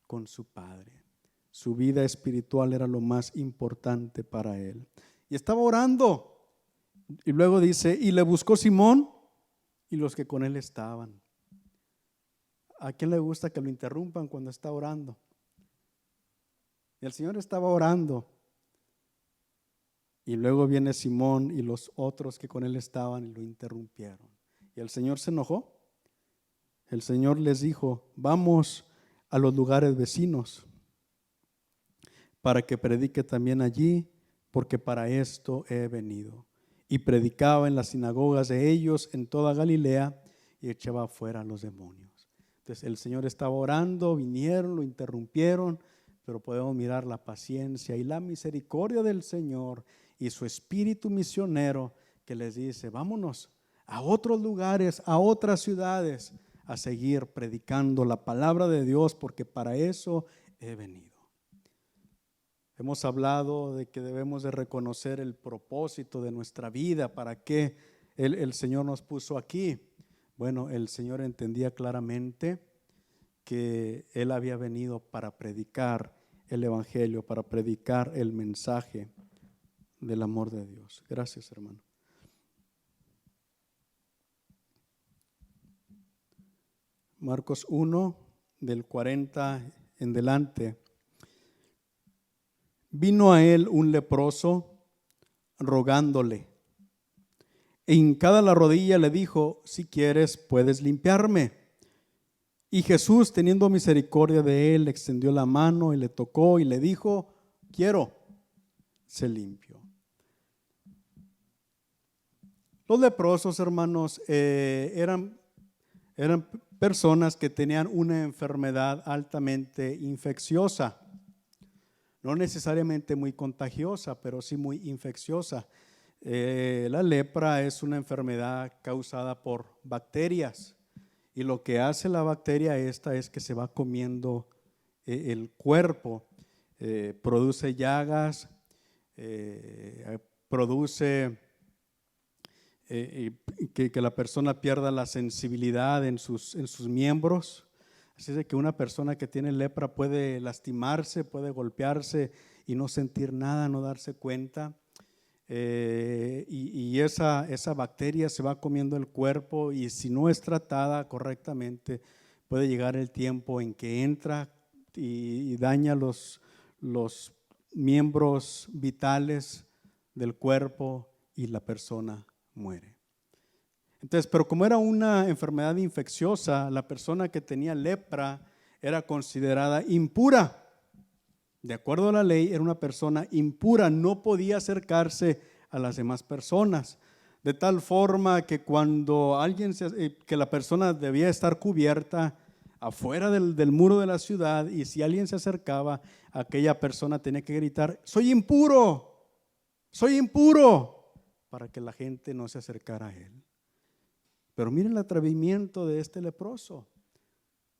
con su Padre. Su vida espiritual era lo más importante para él. Y estaba orando. Y luego dice, y le buscó Simón y los que con él estaban. ¿A quién le gusta que lo interrumpan cuando está orando? Y el Señor estaba orando. Y luego viene Simón y los otros que con él estaban y lo interrumpieron. Y el Señor se enojó. El Señor les dijo, vamos a los lugares vecinos para que predique también allí, porque para esto he venido. Y predicaba en las sinagogas de ellos en toda Galilea y echaba fuera a los demonios. Entonces el Señor estaba orando, vinieron, lo interrumpieron, pero podemos mirar la paciencia y la misericordia del Señor y su espíritu misionero que les dice, vámonos a otros lugares, a otras ciudades, a seguir predicando la palabra de Dios, porque para eso he venido. Hemos hablado de que debemos de reconocer el propósito de nuestra vida, para qué el Señor nos puso aquí. Bueno, el Señor entendía claramente que Él había venido para predicar el Evangelio, para predicar el mensaje del amor de Dios. Gracias, hermano. Marcos 1, del 40 en delante. Vino a él un leproso rogándole, e hincada la rodilla le dijo, si quieres puedes limpiarme. Y Jesús, teniendo misericordia de él, extendió la mano y le tocó y le dijo, quiero, sé limpio. Los leprosos, hermanos, eran personas que tenían una enfermedad altamente infecciosa. No necesariamente muy contagiosa, pero sí muy infecciosa. La lepra es una enfermedad causada por bacterias. Y lo que hace la bacteria esta es que se va comiendo el cuerpo. Produce llagas, produce que la persona pierda la sensibilidad en sus miembros. Así es de que una persona que tiene lepra puede lastimarse, puede golpearse y no sentir nada, no darse cuenta. Y esa bacteria se va comiendo el cuerpo, y si no es tratada correctamente, puede llegar el tiempo en que entra y daña los miembros vitales del cuerpo y la persona muere. Entonces, pero como era una enfermedad infecciosa, la persona que tenía lepra era considerada impura. De acuerdo a la ley, era una persona impura, no podía acercarse a las demás personas. De tal forma que cuando que la persona debía estar cubierta afuera del muro de la ciudad, y si alguien se acercaba, aquella persona tenía que gritar: soy impuro, para que la gente no se acercara a él. Pero miren el atrevimiento de este leproso.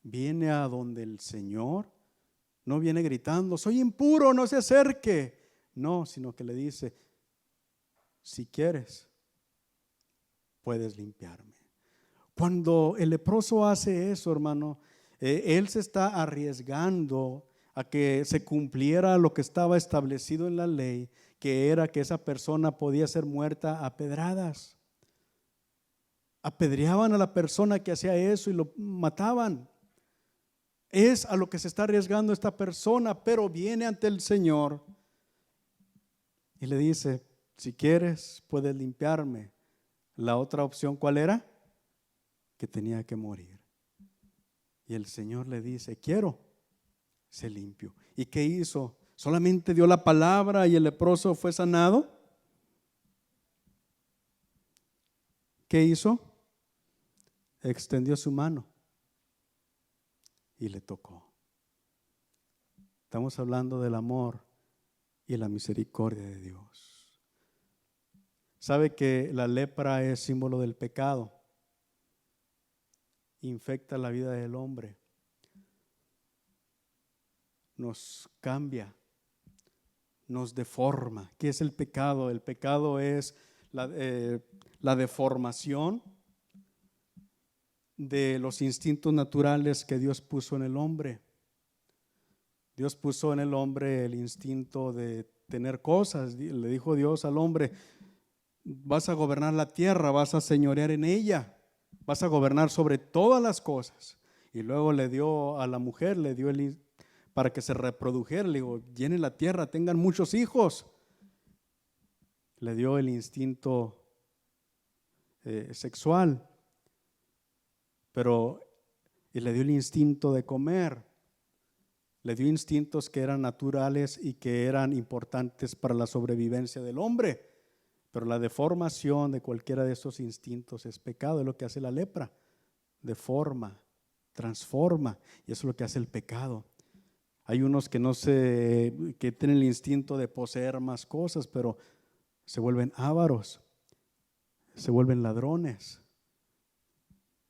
Viene a donde el Señor, no viene gritando: soy impuro, no se acerque. No, sino que le dice: si quieres, puedes limpiarme. Cuando el leproso hace eso, hermano, él se está arriesgando a que se cumpliera lo que estaba establecido en la ley, que era que esa persona podía ser muerta a pedradas. Apedreaban a la persona que hacía eso y lo mataban. Es a lo que se está arriesgando esta persona, pero viene ante el Señor y le dice: si quieres, puedes limpiarme. La otra opción, ¿cuál era? Que tenía que morir. Y el Señor le dice: quiero, sé limpio. ¿Y qué hizo? ¿Solamente dio la palabra y el leproso fue sanado? ¿Qué hizo? Extendió su mano y le tocó. Estamos hablando del amor y la misericordia de Dios. ¿Sabe que la lepra es símbolo del pecado? Infecta la vida del hombre, nos cambia, nos deforma. ¿Qué es el pecado? El pecado es la deformación de los instintos naturales que Dios puso en el hombre. Dios puso en el hombre el instinto de tener cosas. Le dijo Dios al hombre: vas a gobernar la tierra, vas a señorear en ella, vas a gobernar sobre todas las cosas. Y luego le dio a la mujer, le dio para que se reprodujera, le dijo: llenen la tierra, tengan muchos hijos. Le dio el instinto sexual, y le dio el instinto de comer. Le dio instintos que eran naturales y que eran importantes para la sobrevivencia del hombre. Pero la deformación de cualquiera de esos instintos es pecado. Es lo que hace la lepra: deforma, transforma, y eso es lo que hace el pecado. Hay unos que que tienen el instinto de poseer más cosas, pero se vuelven ávaros, se vuelven ladrones,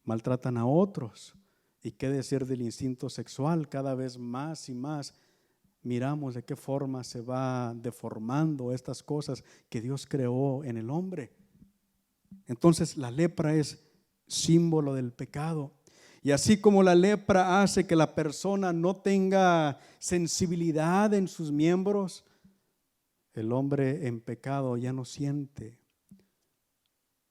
maltratan a otros. ¿Y qué decir del instinto sexual? Cada vez más y más miramos de qué forma se va deformando estas cosas que Dios creó en el hombre. Entonces la lepra es símbolo del pecado. Y así como la lepra hace que la persona no tenga sensibilidad en sus miembros, el hombre en pecado ya no siente,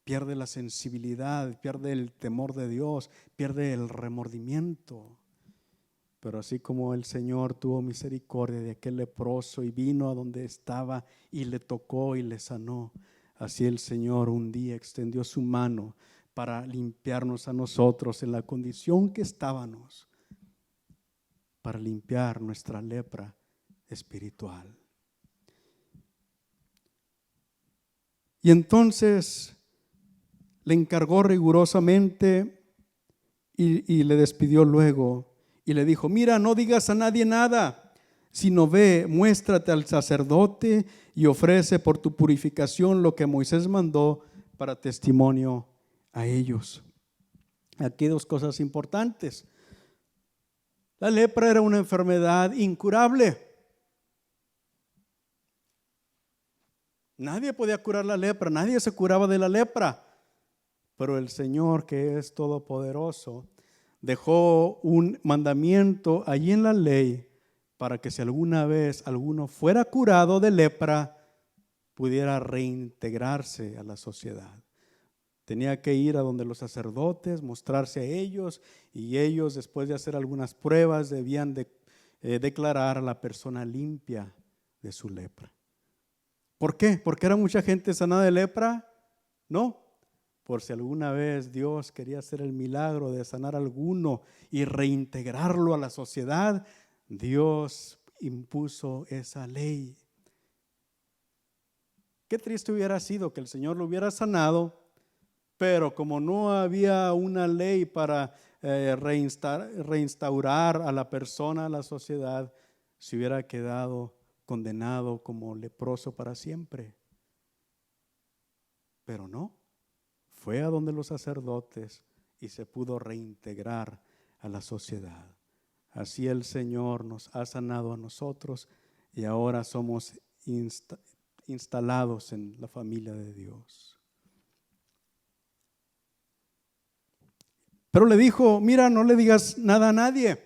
pierde la sensibilidad, pierde el temor de Dios, pierde el remordimiento. Pero así como el Señor tuvo misericordia de aquel leproso y vino a donde estaba y le tocó y le sanó, así el Señor un día extendió su mano para limpiarnos a nosotros en la condición que estábamos, para limpiar nuestra lepra espiritual. Y entonces le encargó rigurosamente y le despidió luego y le dijo: mira, no digas a nadie nada, sino ve, muéstrate al sacerdote y ofrece por tu purificación lo que Moisés mandó para testimonio a ellos. Aquí dos cosas importantes. La lepra era una enfermedad incurable. Nadie podía curar la lepra, nadie se curaba de la lepra. Pero el Señor, que es todopoderoso, dejó un mandamiento allí en la ley para que si alguna vez alguno fuera curado de lepra, pudiera reintegrarse a la sociedad. Tenía que ir a donde los sacerdotes, mostrarse a ellos, y ellos, después de hacer algunas pruebas, debían declarar a la persona limpia de su lepra. ¿Por qué? ¿Porque era mucha gente sanada de lepra? No. por si alguna vez Dios quería hacer el milagro de sanar a alguno y reintegrarlo a la sociedad, Dios impuso esa ley. Qué triste hubiera sido que el Señor lo hubiera sanado, pero como no había una ley para reinstaurar a la persona a la sociedad, se hubiera quedado condenado como leproso para siempre. Pero no, fue a donde los sacerdotes y se pudo reintegrar a la sociedad. Así el Señor nos ha sanado a nosotros y ahora somos instalados en la familia de Dios. Pero le dijo, mira, no le digas nada a nadie.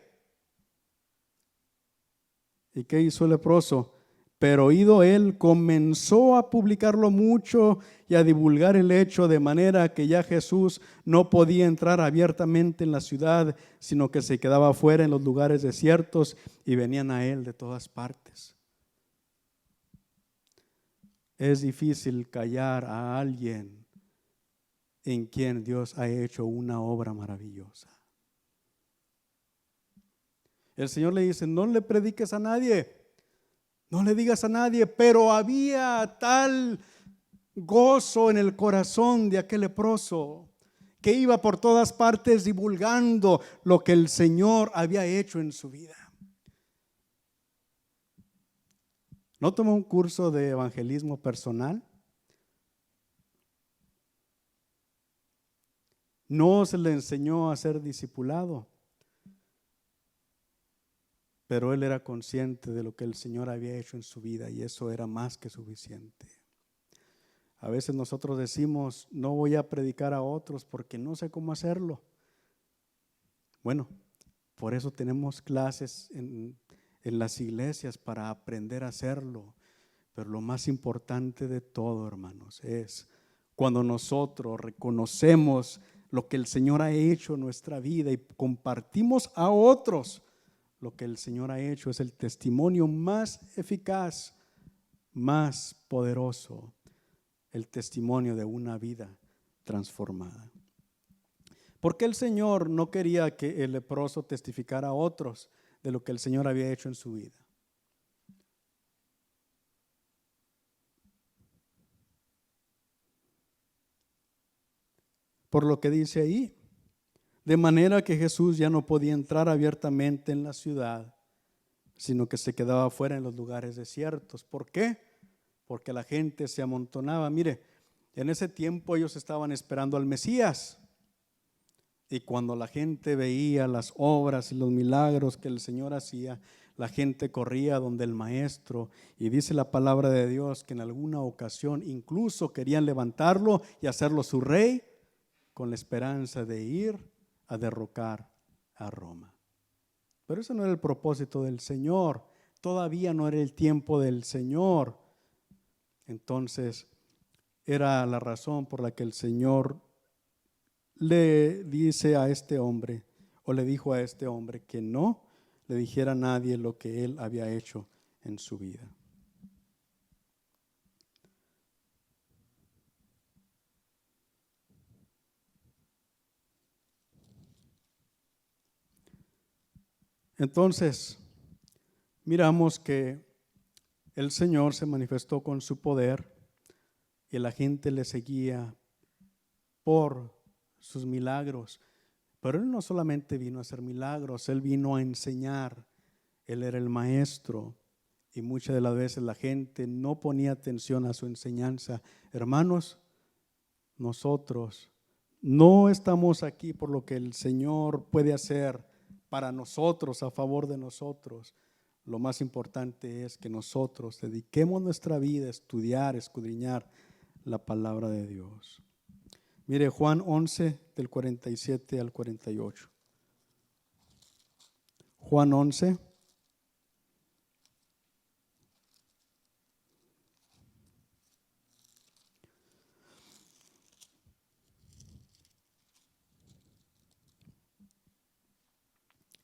¿Y qué hizo el leproso? Pero oído él, comenzó a publicarlo mucho y a divulgar el hecho, de manera que ya Jesús no podía entrar abiertamente en la ciudad, sino que se quedaba afuera en los lugares desiertos y venían a él de todas partes. Es difícil callar a alguien en quien Dios ha hecho una obra maravillosa. El Señor le dice, no le prediques a nadie, no le digas a nadie, pero había tal gozo en el corazón de aquel leproso que iba por todas partes divulgando lo que el Señor había hecho en su vida. ¿No tomó un curso de evangelismo personal? No se le enseñó a ser discipulado, pero él era consciente de lo que el Señor había hecho en su vida y eso era más que suficiente. A veces nosotros decimos, no voy a predicar a otros porque no sé cómo hacerlo. Bueno, por eso tenemos clases en las iglesias para aprender a hacerlo. Pero lo más importante de todo, hermanos, es cuando nosotros reconocemos lo que el Señor ha hecho en nuestra vida y compartimos a otros lo que el Señor ha hecho. Es el testimonio más eficaz, más poderoso, el testimonio de una vida transformada. ¿Por qué el Señor no quería que el leproso testificara a otros de lo que el Señor había hecho en su vida? Por lo que dice ahí, de manera que Jesús ya no podía entrar abiertamente en la ciudad, sino que se quedaba afuera en los lugares desiertos. ¿Por qué? Porque la gente se amontonaba. Mire, en ese tiempo ellos estaban esperando al Mesías. Y cuando la gente veía las obras y los milagros que el Señor hacía, la gente corría donde el maestro. Y dice la palabra de Dios que en alguna ocasión incluso querían levantarlo y hacerlo su rey, con la esperanza de ir a derrocar a Roma. Pero eso no era el propósito del Señor. Todavía no era el tiempo del Señor. Entonces, era la razón por la que el Señor le dice a este hombre, o le dijo a este hombre, que no le dijera a nadie lo que él había hecho en su vida. Entonces, miramos que el Señor se manifestó con su poder y la gente le seguía por sus milagros. Pero Él no solamente vino a hacer milagros, Él vino a enseñar. Él era el maestro y muchas de las veces la gente no ponía atención a su enseñanza. Hermanos, nosotros no estamos aquí por lo que el Señor puede hacer para nosotros, a favor de nosotros. Lo más importante es que nosotros dediquemos nuestra vida a estudiar, escudriñar la palabra de Dios. Mire, Juan 11, del 47 al 48. Juan 11.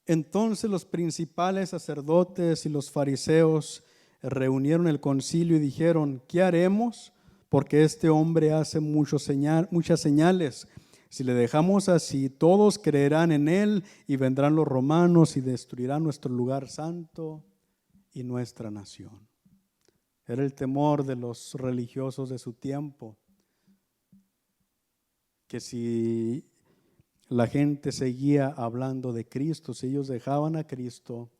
Entonces los principales sacerdotes y los fariseos reunieron el concilio y dijeron, ¿qué haremos? porque este hombre hace muchas señales. Si le dejamos así, todos creerán en él y vendrán los romanos y destruirán nuestro lugar santo y nuestra nación. Era el temor de los religiosos de su tiempo, que si la gente seguía hablando de Cristo, si ellos dejaban a Cristo,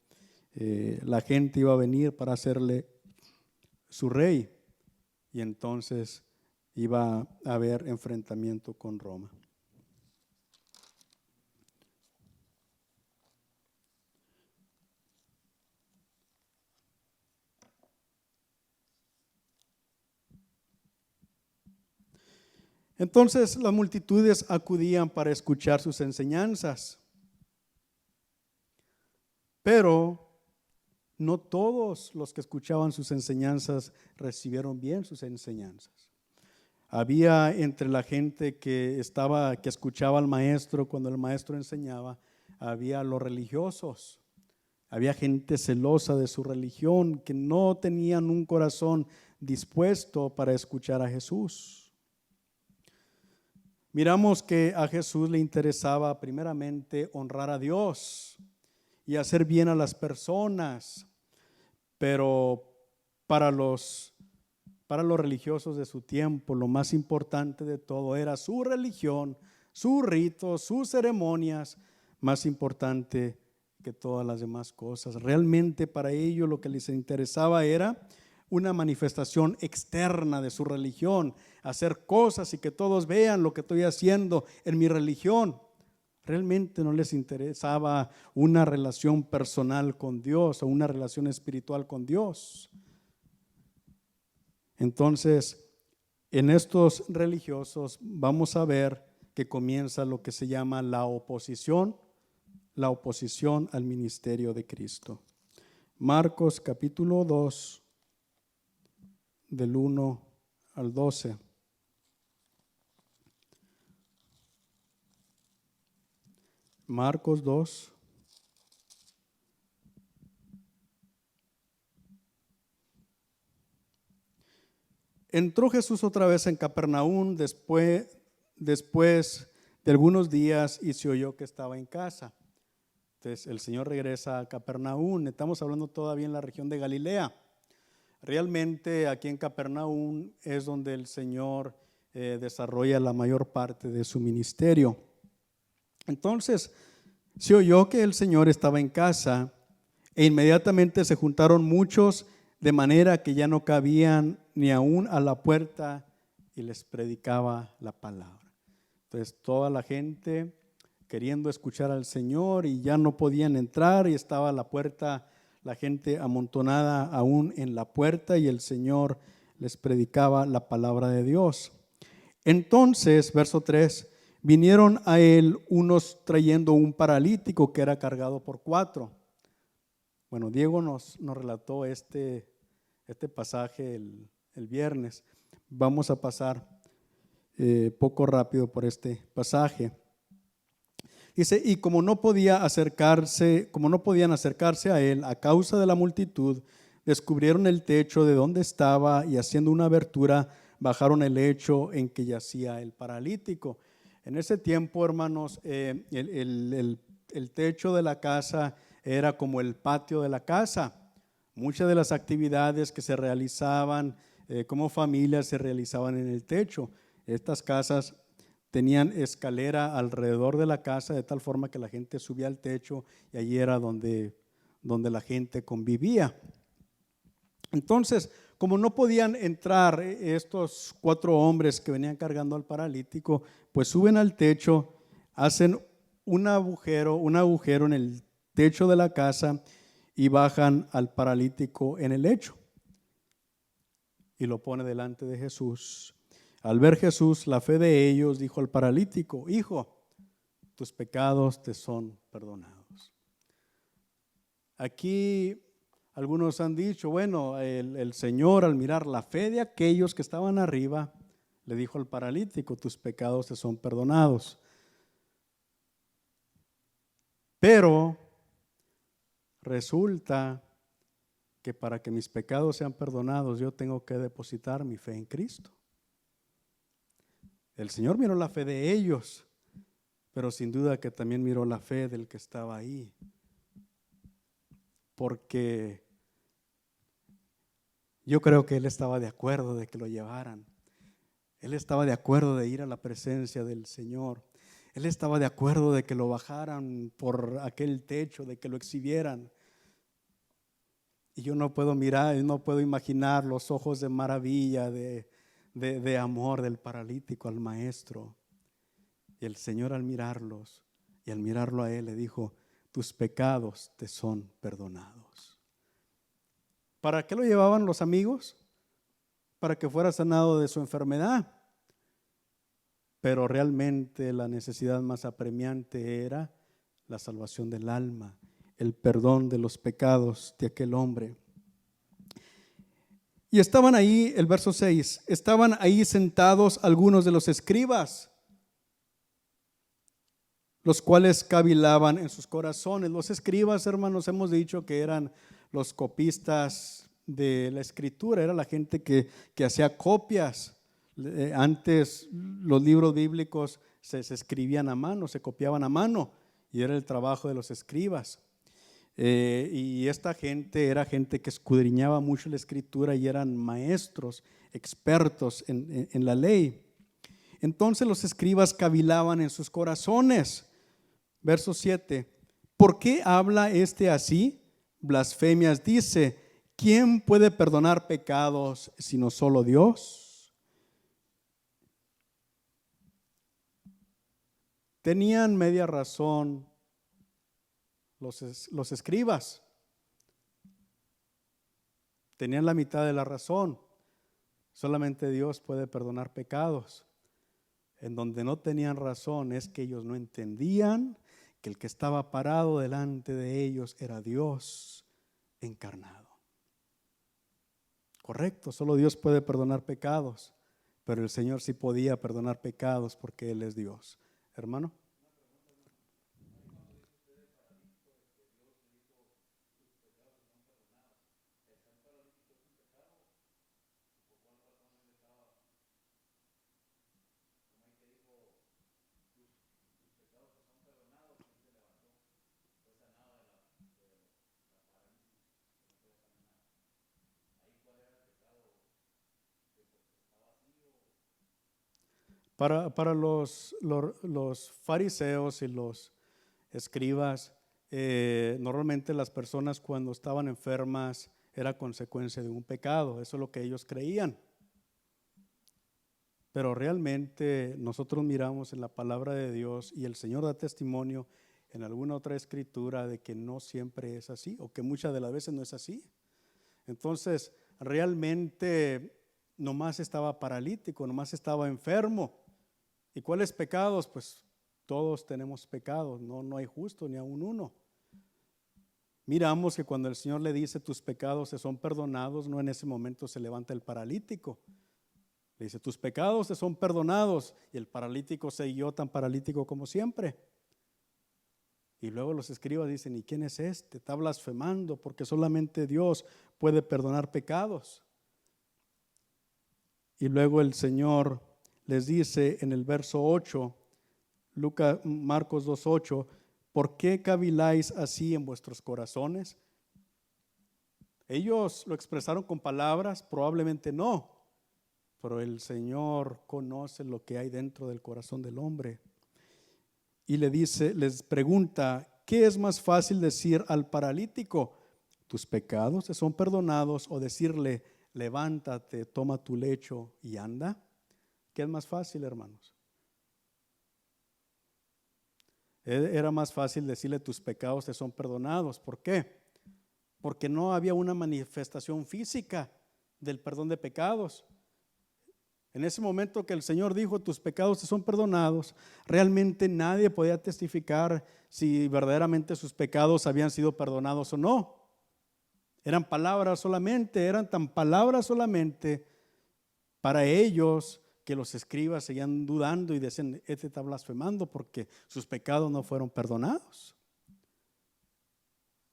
la gente iba a venir para hacerle su rey y entonces iba a haber enfrentamiento con Roma. Entonces las multitudes acudían para escuchar sus enseñanzas, pero no todos los que escuchaban sus enseñanzas recibieron bien sus enseñanzas. Había entre la gente que escuchaba al maestro cuando el maestro enseñaba, había los religiosos, había gente celosa de su religión que no tenían un corazón dispuesto para escuchar a Jesús. Miramos que a Jesús le interesaba primeramente honrar a Dios y hacer bien a las personas, pero para los religiosos de su tiempo, lo más importante de todo era su religión, sus ritos, sus ceremonias, más importante que todas las demás cosas. Realmente para ellos lo que les interesaba era una manifestación externa de su religión, hacer cosas y que todos vean lo que estoy haciendo en mi religión. Realmente no les interesaba una relación personal con Dios o una relación espiritual con Dios. Entonces, en estos religiosos vamos a ver que comienza lo que se llama la oposición al ministerio de Cristo. Marcos capítulo 2, del 1 al 12. Marcos 2. Entró Jesús otra vez en Capernaum después de algunos días y se oyó que estaba en casa. Entonces el Señor regresa a Capernaum. Estamos hablando todavía en la región de Galilea. Realmente aquí en Capernaum es donde el Señor desarrolla la mayor parte de su ministerio. Entonces se oyó que el Señor estaba en casa e inmediatamente se juntaron muchos de manera que ya no cabían ni aún a la puerta y les predicaba la palabra. Entonces toda la gente queriendo escuchar al Señor y ya no podían entrar y estaba la puerta, la gente amontonada aún en la puerta y el Señor les predicaba la palabra de Dios. Entonces, verso 3, vinieron a él unos trayendo un paralítico que era cargado por 4. Bueno, Diego nos relató este pasaje el viernes. Vamos a pasar poco rápido por este pasaje. Dice, y como no podían acercarse a él a causa de la multitud, descubrieron el techo de donde estaba y haciendo una abertura, bajaron el lecho en que yacía el paralítico. En ese tiempo, hermanos, el techo de la casa era como el patio de la casa. Muchas de las actividades que se realizaban como familia se realizaban en el techo. Estas casas tenían escalera alrededor de la casa de tal forma que la gente subía al techo y allí era donde la gente convivía. Entonces, como no podían entrar estos 4 hombres que venían cargando al paralítico, pues suben al techo, hacen un agujero en el techo de la casa y bajan al paralítico en el lecho y lo pone delante de Jesús. Al ver Jesús la fe de ellos, dijo al paralítico, hijo, tus pecados te son perdonados. Aquí algunos han dicho, bueno, el Señor al mirar la fe de aquellos que estaban arriba, le dijo al paralítico, tus pecados te son perdonados. Pero resulta que para que mis pecados sean perdonados, yo tengo que depositar mi fe en Cristo. El Señor miró la fe de ellos, pero sin duda que también miró la fe del que estaba ahí. Porque yo creo que él estaba de acuerdo de que lo llevaran. Él estaba de acuerdo de ir a la presencia del Señor. Él estaba de acuerdo de que lo bajaran por aquel techo, de que lo exhibieran. Y yo no puedo mirar, no puedo imaginar los ojos de maravilla, de amor del paralítico al maestro. Y el Señor al mirarlos y al mirarlo a él le dijo: tus pecados te son perdonados. ¿Para qué lo llevaban los amigos? Para que fuera sanado de su enfermedad. Pero realmente la necesidad más apremiante era la salvación del alma, el perdón de los pecados de aquel hombre. Y estaban ahí, el verso 6, estaban ahí sentados algunos de los escribas, los cuales cavilaban en sus corazones. Los escribas, hermanos, hemos dicho que eran los copistas de la escritura, era la gente que hacía copias. Antes los libros bíblicos se escribían a mano, se copiaban a mano, y era el trabajo de los escribas. Y esta gente era gente que escudriñaba mucho la escritura y eran maestros, expertos en la ley. Entonces los escribas cavilaban en sus corazones. Verso 7, ¿por qué habla este así? Blasfemias dice, ¿quién puede perdonar pecados sino solo Dios? Tenían media razón los escribas. Tenían la mitad de la razón. Solamente Dios puede perdonar pecados. En donde no tenían razón es que ellos no entendían que el que estaba parado delante de ellos era Dios encarnado. Correcto, solo Dios puede perdonar pecados, pero el Señor sí podía perdonar pecados porque Él es Dios. Hermano. Para los fariseos y los escribas, normalmente las personas cuando estaban enfermas era consecuencia de un pecado, eso es lo que ellos creían. Pero realmente nosotros miramos en la palabra de Dios y el Señor da testimonio en alguna otra escritura de que no siempre es así, o que muchas de las veces no es así. Entonces, realmente nomás estaba paralítico, nomás estaba enfermo. ¿Y cuáles pecados? Pues todos tenemos pecados, no hay justo ni aun uno. Miramos que cuando el Señor le dice tus pecados te son perdonados, no en ese momento se levanta el paralítico. Le dice tus pecados te son perdonados, y el paralítico siguió tan paralítico como siempre. Y luego los escribas dicen, ¿y quién es este? Está blasfemando porque solamente Dios puede perdonar pecados. Y luego el Señor les dice en el verso 8, Marcos 2:8, ¿por qué caviláis así en vuestros corazones? Ellos lo expresaron con palabras, probablemente no, pero el Señor conoce lo que hay dentro del corazón del hombre. Y les pregunta, ¿qué es más fácil decir al paralítico? ¿Tus pecados te son perdonados? O decirle, levántate, toma tu lecho y anda. ¿Qué es más fácil, hermanos? Era más fácil decirle tus pecados te son perdonados. ¿Por qué? Porque no había una manifestación física del perdón de pecados. En ese momento que el Señor dijo tus pecados te son perdonados, realmente nadie podía testificar si verdaderamente sus pecados habían sido perdonados o no. Eran palabras solamente, eran tan palabras solamente para ellos, que los escribas seguían dudando y decían, este está blasfemando porque sus pecados no fueron perdonados.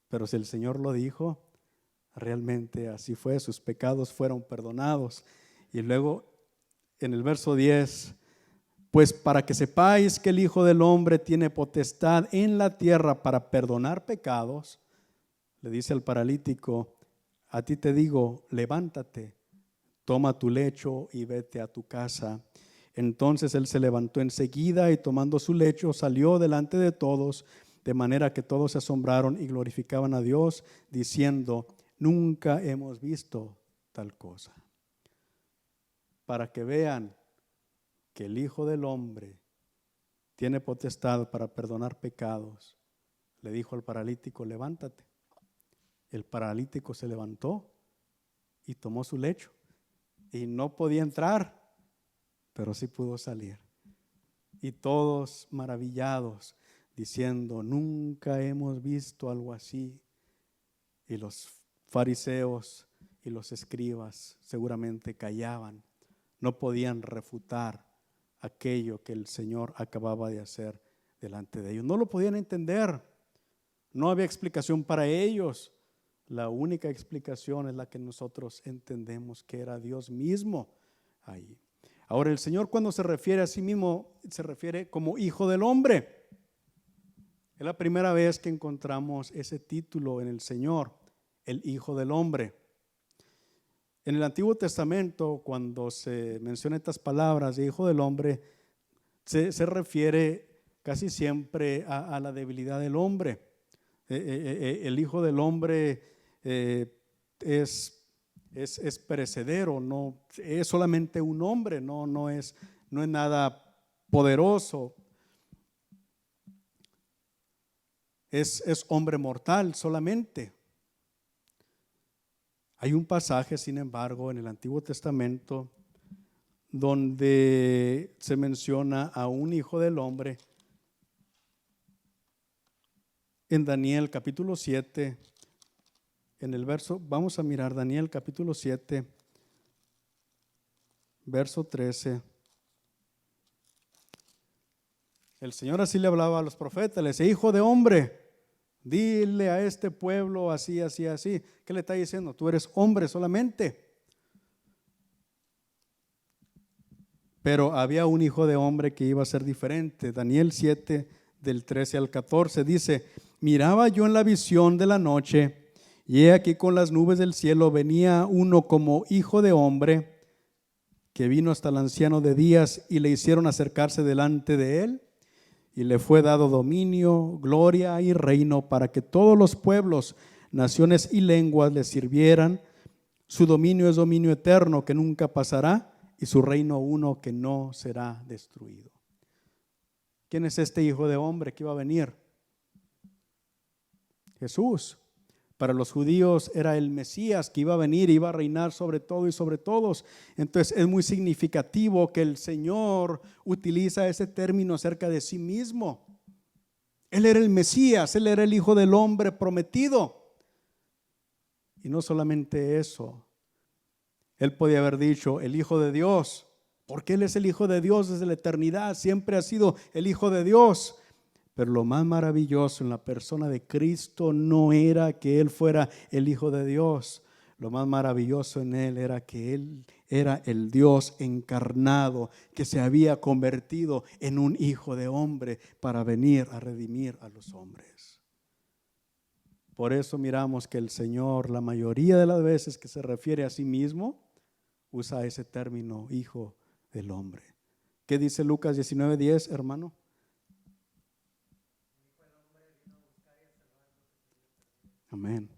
Pero si el Señor lo dijo, realmente así fue, sus pecados fueron perdonados. Y luego en el verso 10 Pues para que sepáis que el Hijo del Hombre tiene potestad en la tierra para perdonar pecados, le dice al paralítico, a ti te digo, levántate, toma tu lecho y vete a tu casa. Entonces él se levantó enseguida y tomando su lecho salió delante de todos, de manera que todos se asombraron y glorificaban a Dios, diciendo, nunca hemos visto tal cosa. Para que vean que el Hijo del Hombre tiene potestad para perdonar pecados, le dijo al paralítico, levántate. El paralítico se levantó y tomó su lecho y no podía entrar, pero sí pudo salir. Y todos maravillados, diciendo, nunca hemos visto algo así. Y los fariseos y los escribas seguramente callaban, no podían refutar aquello que el Señor acababa de hacer delante de ellos. No lo podían entender, no había explicación para ellos. La única explicación es la que nosotros entendemos, que era Dios mismo ahí. Ahora el Señor, cuando se refiere a sí mismo, se refiere como Hijo del Hombre. Es la primera vez que encontramos ese título en el Señor, el Hijo del Hombre. En el Antiguo Testamento, cuando se menciona estas palabras de Hijo del Hombre, se refiere casi siempre a la debilidad del hombre. El Hijo del Hombre es perecedero, no es solamente un hombre, no es nada poderoso, es hombre mortal solamente. Hay un pasaje, sin embargo, en el Antiguo Testamento donde se menciona a un Hijo del Hombre en Daniel capítulo 7. En el verso, vamos a mirar Daniel capítulo 7, verso 13. El Señor así le hablaba a los profetas, le decía, Hijo de hombre, dile a este pueblo así, así, así. ¿Qué le está diciendo? Tú eres hombre solamente. Pero había un hijo de hombre que iba a ser diferente. Daniel 7, del 13 al 14, dice, miraba yo en la visión de la noche, y he aquí con las nubes del cielo venía uno como hijo de hombre, que vino hasta el anciano de días, y le hicieron acercarse delante de él, y le fue dado dominio, gloria y reino, para que todos los pueblos, naciones y lenguas le sirvieran. Su dominio es dominio eterno que nunca pasará, y su reino uno que no será destruido. ¿Quién es este hijo de hombre que iba a venir? Jesús. Para los judíos era el Mesías que iba a venir, iba a reinar sobre todo y sobre todos. Entonces es muy significativo que el Señor utiliza ese término acerca de sí mismo. Él era el Mesías, Él era el Hijo del Hombre prometido. Y no solamente eso, Él podía haber dicho el Hijo de Dios, porque Él es el Hijo de Dios desde la eternidad, siempre ha sido el Hijo de Dios. Pero lo más maravilloso en la persona de Cristo no era que Él fuera el Hijo de Dios. Lo más maravilloso en Él era que Él era el Dios encarnado, que se había convertido en un hijo de hombre para venir a redimir a los hombres. Por eso miramos que el Señor, la mayoría de las veces que se refiere a sí mismo, usa ese término, Hijo del Hombre. ¿Qué dice Lucas 19:10, hermano? Amén.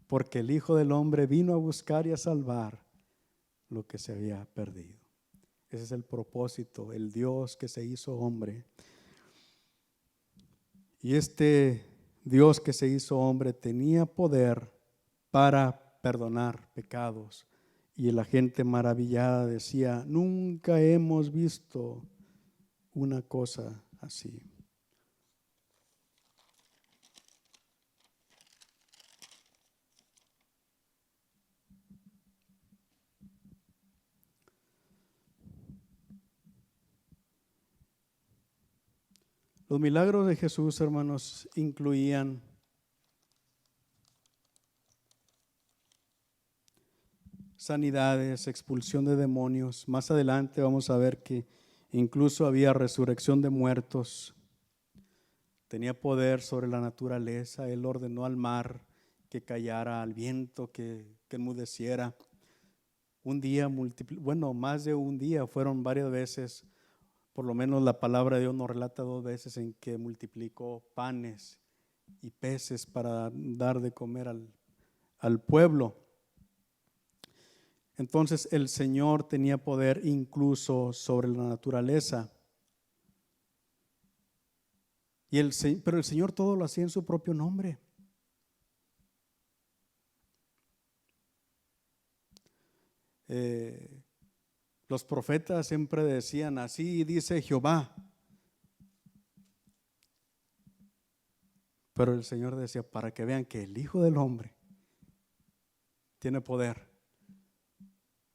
Porque el Hijo del Hombre vino a buscar y a salvar lo que se había perdido. Ese es el propósito, el Dios que se hizo hombre. Y este Dios que se hizo hombre tenía poder para perdonar pecados. Y la gente maravillada decía, nunca hemos visto una cosa así. Los milagros de Jesús, hermanos, incluían sanidades, expulsión de demonios. Más adelante vamos a ver que incluso había resurrección de muertos. Tenía poder sobre la naturaleza. Él ordenó al mar que callara, al viento que enmudeciera. Un día, más de un día, fueron varias veces, por lo menos la palabra de Dios nos relata 2 veces en que multiplicó panes y peces para dar de comer al pueblo. Entonces el Señor tenía poder incluso sobre la naturaleza. Pero el Señor todo lo hacía en su propio nombre. Los profetas siempre decían, así dice Jehová. Pero el Señor decía, para que vean que el Hijo del Hombre tiene poder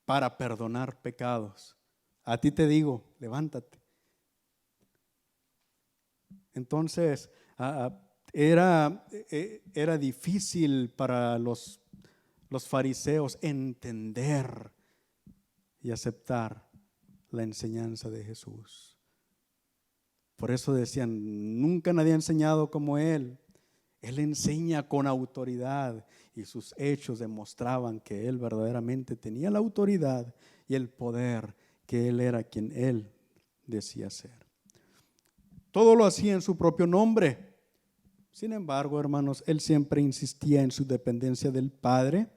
para perdonar pecados. A ti te digo, levántate. Entonces, era difícil para los fariseos entender y aceptar la enseñanza de Jesús. Por eso decían, nunca nadie ha enseñado como Él. Él enseña con autoridad y sus hechos demostraban que Él verdaderamente tenía la autoridad y el poder, que Él era quien Él decía ser. Todo lo hacía en su propio nombre. Sin embargo, hermanos, Él siempre insistía en su dependencia del Padre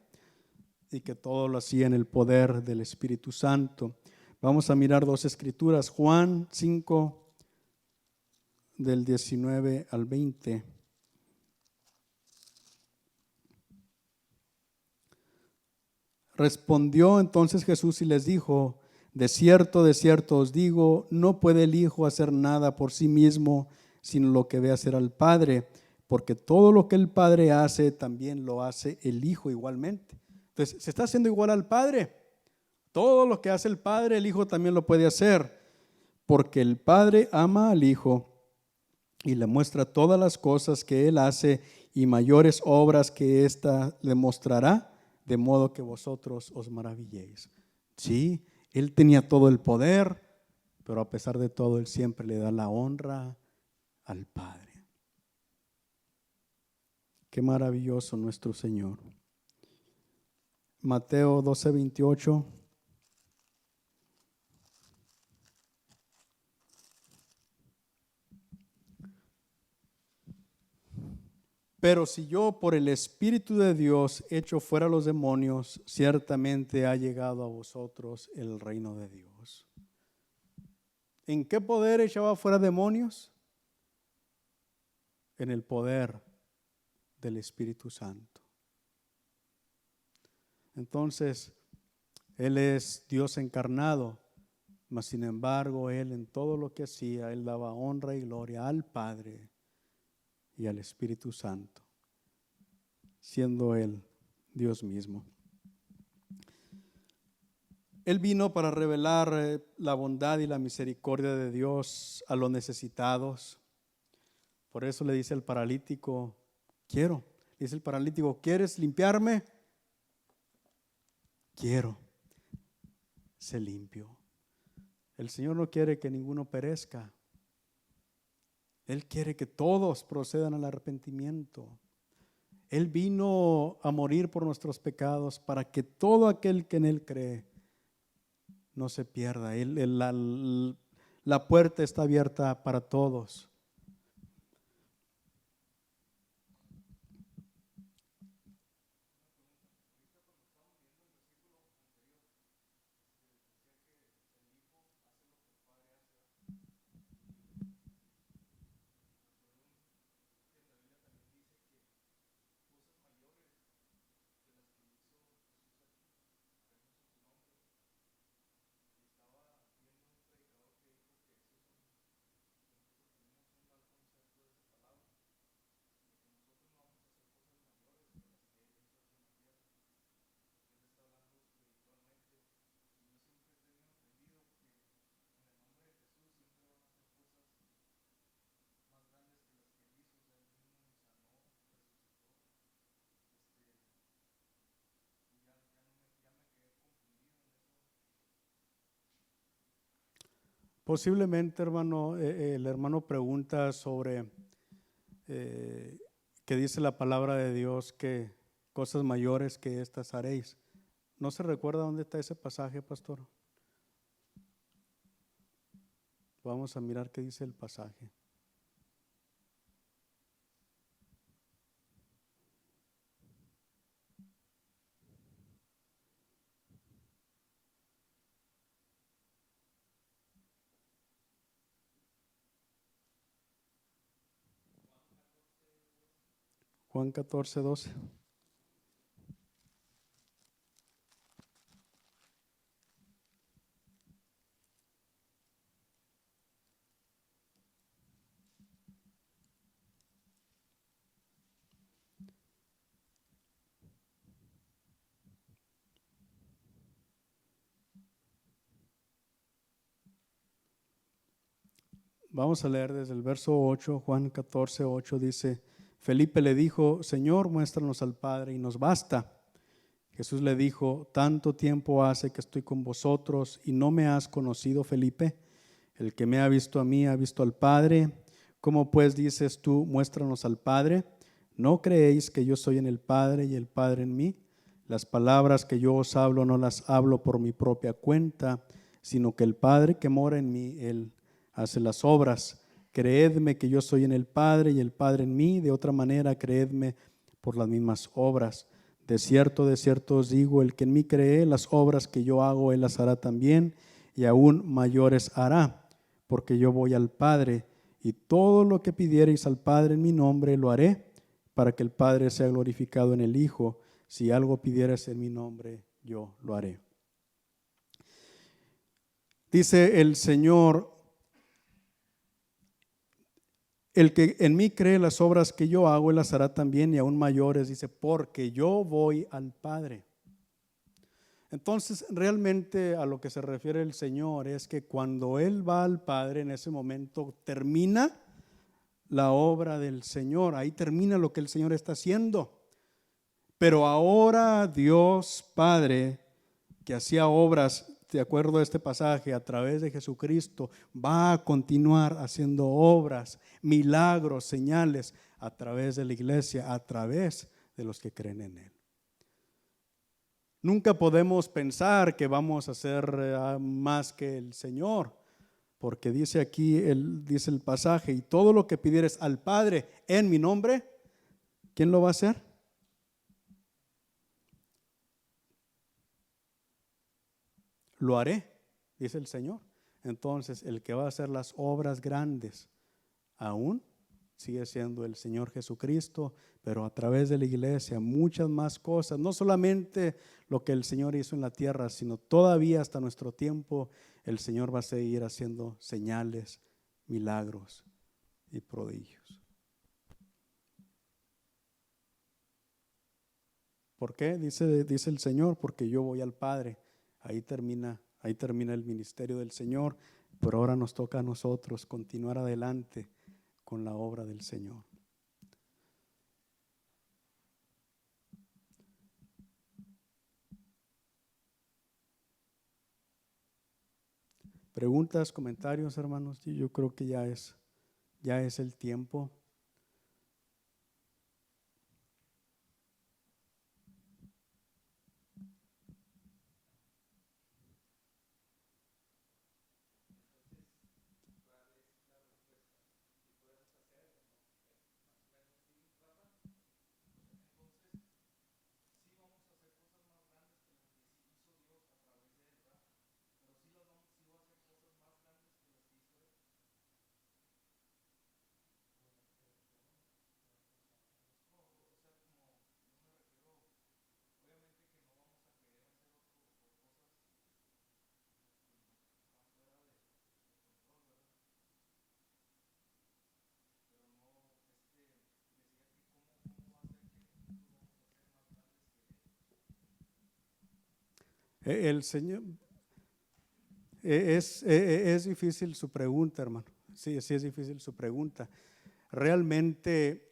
y que todo lo hacía en el poder del Espíritu Santo. Vamos a mirar 2 escrituras, Juan 5, del 19 al 20. Respondió entonces Jesús y les dijo, de cierto os digo, no puede el Hijo hacer nada por sí mismo, sino lo que ve hacer al Padre, porque todo lo que el Padre hace, también lo hace el Hijo igualmente. Entonces, se está haciendo igual al Padre. Todo lo que hace el Padre, el Hijo también lo puede hacer, porque el Padre ama al Hijo y le muestra todas las cosas que Él hace y mayores obras que ésta le mostrará, de modo que vosotros os maravilléis. Sí, Él tenía todo el poder, pero a pesar de todo, Él siempre le da la honra al Padre. Qué maravilloso nuestro Señor. Mateo 12:28. Pero si yo por el Espíritu de Dios echo fuera los demonios, ciertamente ha llegado a vosotros el reino de Dios. ¿En qué poder echaba fuera demonios? En el poder del Espíritu Santo. Entonces, Él es Dios encarnado, mas sin embargo, Él en todo lo que hacía, Él daba honra y gloria al Padre y al Espíritu Santo, siendo Él Dios mismo. Él vino para revelar la bondad y la misericordia de Dios a los necesitados. Por eso le dice al paralítico, quiero. Dice el paralítico, ¿quieres limpiarme? Quiero. Sé limpio. El Señor no quiere que ninguno perezca. Él quiere que todos procedan al arrepentimiento. Él vino a morir por nuestros pecados para que todo aquel que en Él cree no se pierda. La puerta está abierta para todos. Posiblemente, hermano, el hermano pregunta sobre que dice la palabra de Dios que cosas mayores que estas haréis. ¿No se recuerda dónde está ese pasaje, pastor? Vamos a mirar qué dice el pasaje. Juan 14:12. Vamos a leer desde el verso 8, Juan 14:8 dice, Felipe le dijo, Señor, muéstranos al Padre y nos basta. Jesús le dijo, tanto tiempo hace que estoy con vosotros y no me has conocido, Felipe. El que me ha visto a mí ha visto al Padre. ¿Cómo pues dices tú, muéstranos al Padre? ¿No creéis que yo soy en el Padre y el Padre en mí? Las palabras que yo os hablo no las hablo por mi propia cuenta, sino que el Padre que mora en mí, Él hace las obras. Creedme que yo soy en el Padre y el Padre en mí. De otra manera, creedme por las mismas obras. De cierto os digo, el que en mí cree, las obras que yo hago, Él las hará también, y aún mayores hará, porque yo voy al Padre, y todo lo que pidiereis al Padre en mi nombre, lo haré, para que el Padre sea glorificado en el Hijo. Si algo pidieres en mi nombre, yo lo haré. Dice el Señor, el que en mí cree, las obras que yo hago, Él las hará también, y aún mayores, dice, porque yo voy al Padre. Entonces, realmente a lo que se refiere el Señor es que cuando Él va al Padre, en ese momento termina la obra del Señor, ahí termina lo que el Señor está haciendo. Pero ahora Dios Padre, que hacía obras, de acuerdo a este pasaje, a través de Jesucristo, va a continuar haciendo obras, milagros, señales, a través de la iglesia, a través de los que creen en Él. Nunca podemos pensar que vamos a hacer más que el Señor, porque dice aquí, dice el pasaje, y todo lo que pidieres al Padre en mi nombre, ¿quién lo va a hacer? Lo haré, dice el Señor. Entonces, el que va a hacer las obras grandes aún sigue siendo el Señor Jesucristo, pero a través de la iglesia muchas más cosas, no solamente lo que el Señor hizo en la tierra, sino todavía hasta nuestro tiempo el Señor va a seguir haciendo señales, milagros y prodigios. ¿Por qué? Dice el Señor, porque yo voy al Padre. Ahí termina el ministerio del Señor, pero ahora nos toca a nosotros continuar adelante con la obra del Señor. Preguntas, comentarios, hermanos. Yo creo que ya es el tiempo. El Señor, es difícil su pregunta, hermano. Sí, es difícil su pregunta. Realmente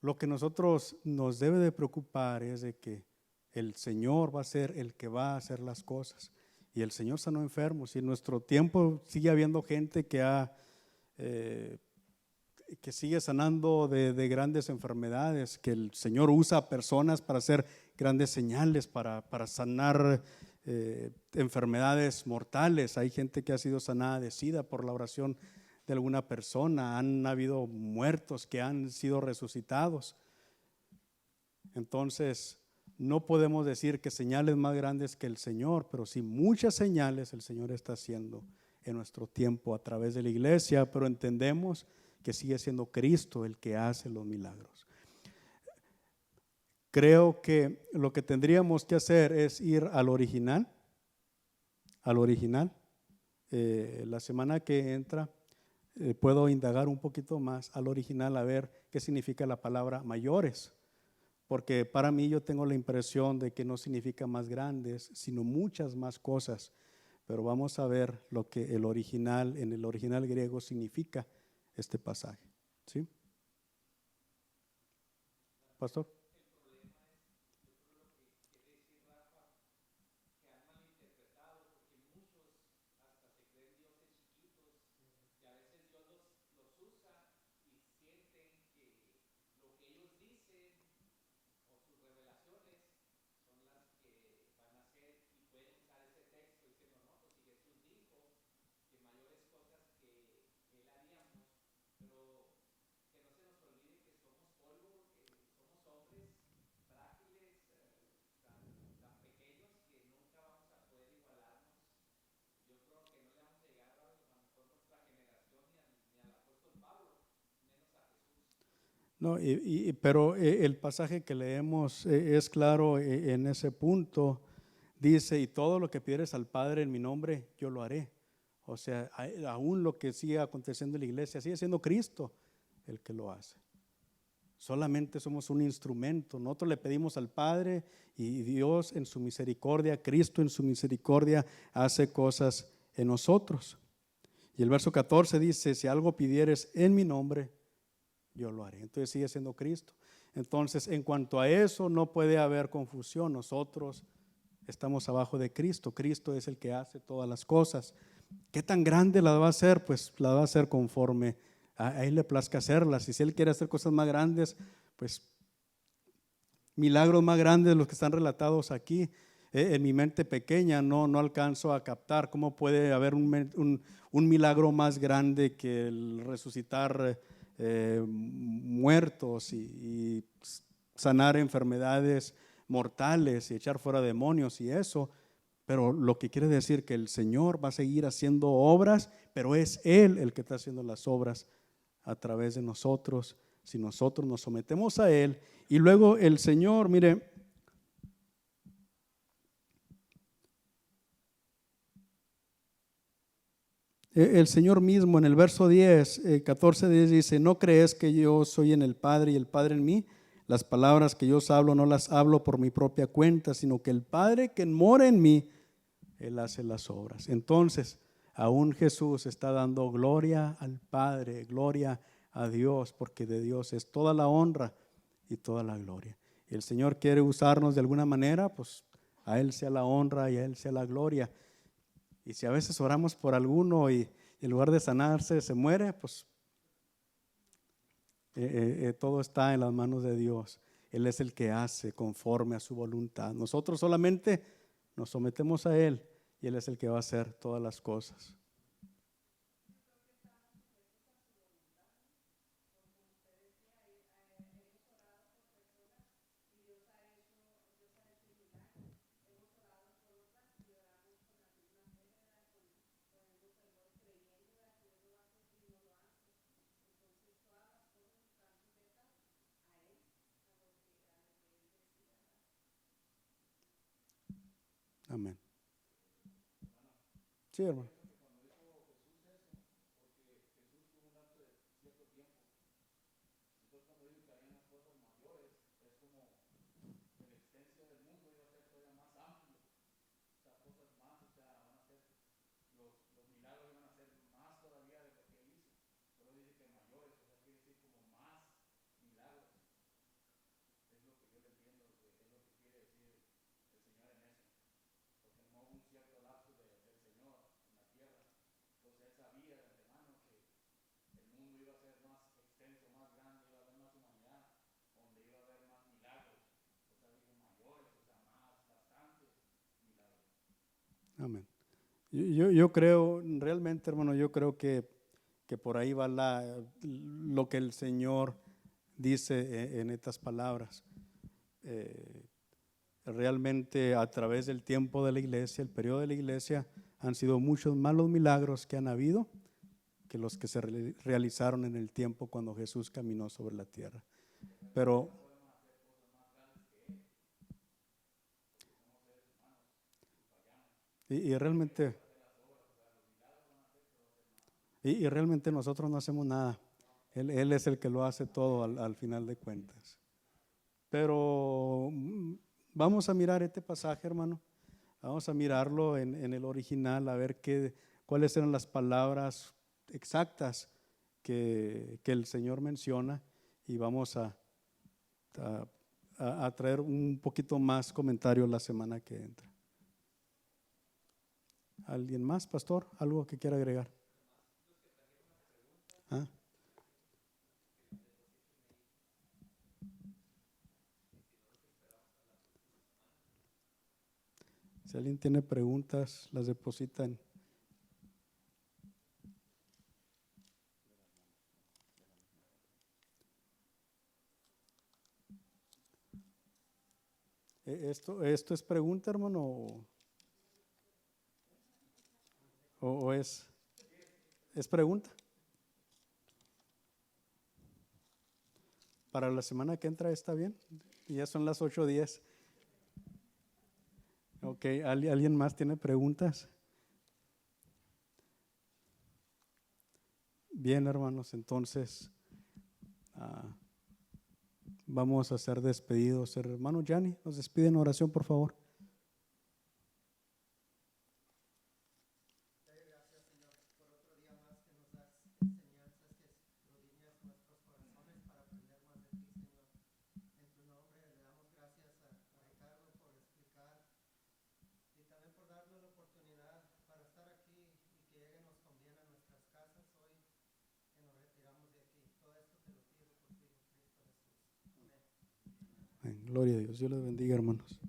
lo que nosotros nos debe de preocupar es de que el Señor va a ser el que va a hacer las cosas. Y el Señor sanó enfermos. Y en nuestro tiempo sigue habiendo gente que sigue sanando de grandes enfermedades, que el Señor usa a personas para hacer grandes señales, para sanar enfermedades mortales. Hay gente que ha sido sanada de SIDA por la oración de alguna persona. Han habido muertos que han sido resucitados. Entonces, no podemos decir que señales más grandes que el Señor, pero sí muchas señales el Señor está haciendo en nuestro tiempo a través de la iglesia, pero entendemos que sigue siendo Cristo el que hace los milagros. Creo que lo que tendríamos que hacer es ir al original. La semana que entra puedo indagar un poquito más al original a ver qué significa la palabra mayores. Porque para mí yo tengo la impresión de que no significa más grandes, sino muchas más cosas. Pero vamos a ver lo que en el original griego significa este pasaje. ¿Sí? Pastor. No, pero el pasaje que leemos es claro en ese punto. Dice, y todo lo que pidieres al Padre en mi nombre, yo lo haré. O sea, aún lo que sigue aconteciendo en la iglesia, sigue siendo Cristo el que lo hace. Solamente somos un instrumento. Nosotros le pedimos al Padre y Dios en su misericordia, Cristo en su misericordia hace cosas en nosotros. Y el verso 14 dice, si algo pidieres en mi nombre, yo lo haré. Entonces sigue siendo Cristo. Entonces, en cuanto a eso, no puede haber confusión. Nosotros estamos abajo de Cristo. Cristo es el que hace todas las cosas. ¿Qué tan grande las va a hacer? Pues las va a hacer conforme a Él le plazca hacerlas. Y si Él quiere hacer cosas más grandes, pues milagros más grandes los que están relatados aquí. En mi mente pequeña no alcanzo a captar cómo puede haber un milagro más grande que el resucitar muertos y sanar enfermedades mortales y echar fuera demonios y eso. Pero lo que quiere decir que el Señor va a seguir haciendo obras, pero es Él el que está haciendo las obras a través de nosotros, si nosotros nos sometemos a Él. Y luego el Señor, mire, el Señor mismo en el verso 10, 14:10 dice, ¿no crees que yo soy en el Padre y el Padre en mí? Las palabras que yo os hablo no las hablo por mi propia cuenta, sino que el Padre que mora en mí, Él hace las obras. Entonces, aún Jesús está dando gloria al Padre, gloria a Dios, porque de Dios es toda la honra y toda la gloria. Y el Señor quiere usarnos de alguna manera, pues a Él sea la honra y a Él sea la gloria. Y si a veces oramos por alguno y en lugar de sanarse se muere, pues todo está en las manos de Dios. Él es el que hace conforme a su voluntad. Nosotros solamente nos sometemos a Él y Él es el que va a hacer todas las cosas. Amén. Sí, hermano. Amén. Yo creo, realmente, hermano, yo creo que por ahí va lo que el Señor dice en estas palabras. Realmente a través del tiempo de la iglesia, el periodo de la iglesia, han sido muchos más los milagros que han habido que los que se realizaron en el tiempo cuando Jesús caminó sobre la tierra. Pero y realmente y realmente nosotros no hacemos nada. Él es el que lo hace todo al final de cuentas. Pero vamos a mirar este pasaje, hermano. Vamos a mirarlo en el original, a ver cuáles eran las palabras exactas que el Señor menciona, y vamos a traer un poquito más comentario la semana que entra. ¿Alguien más, pastor? ¿Algo que quiera agregar? ¿Ah? Si alguien tiene preguntas, las depositan. ¿Esto es pregunta, hermano? ¿O es pregunta? Para la semana que entra está bien. Ya son las 8:10. Ok, ¿alguien más tiene preguntas? Bien, hermanos, entonces vamos a ser despedidos. Hermano Gianni, nos despide en oración, por favor. Gloria a Dios. Dios les bendiga, hermanos.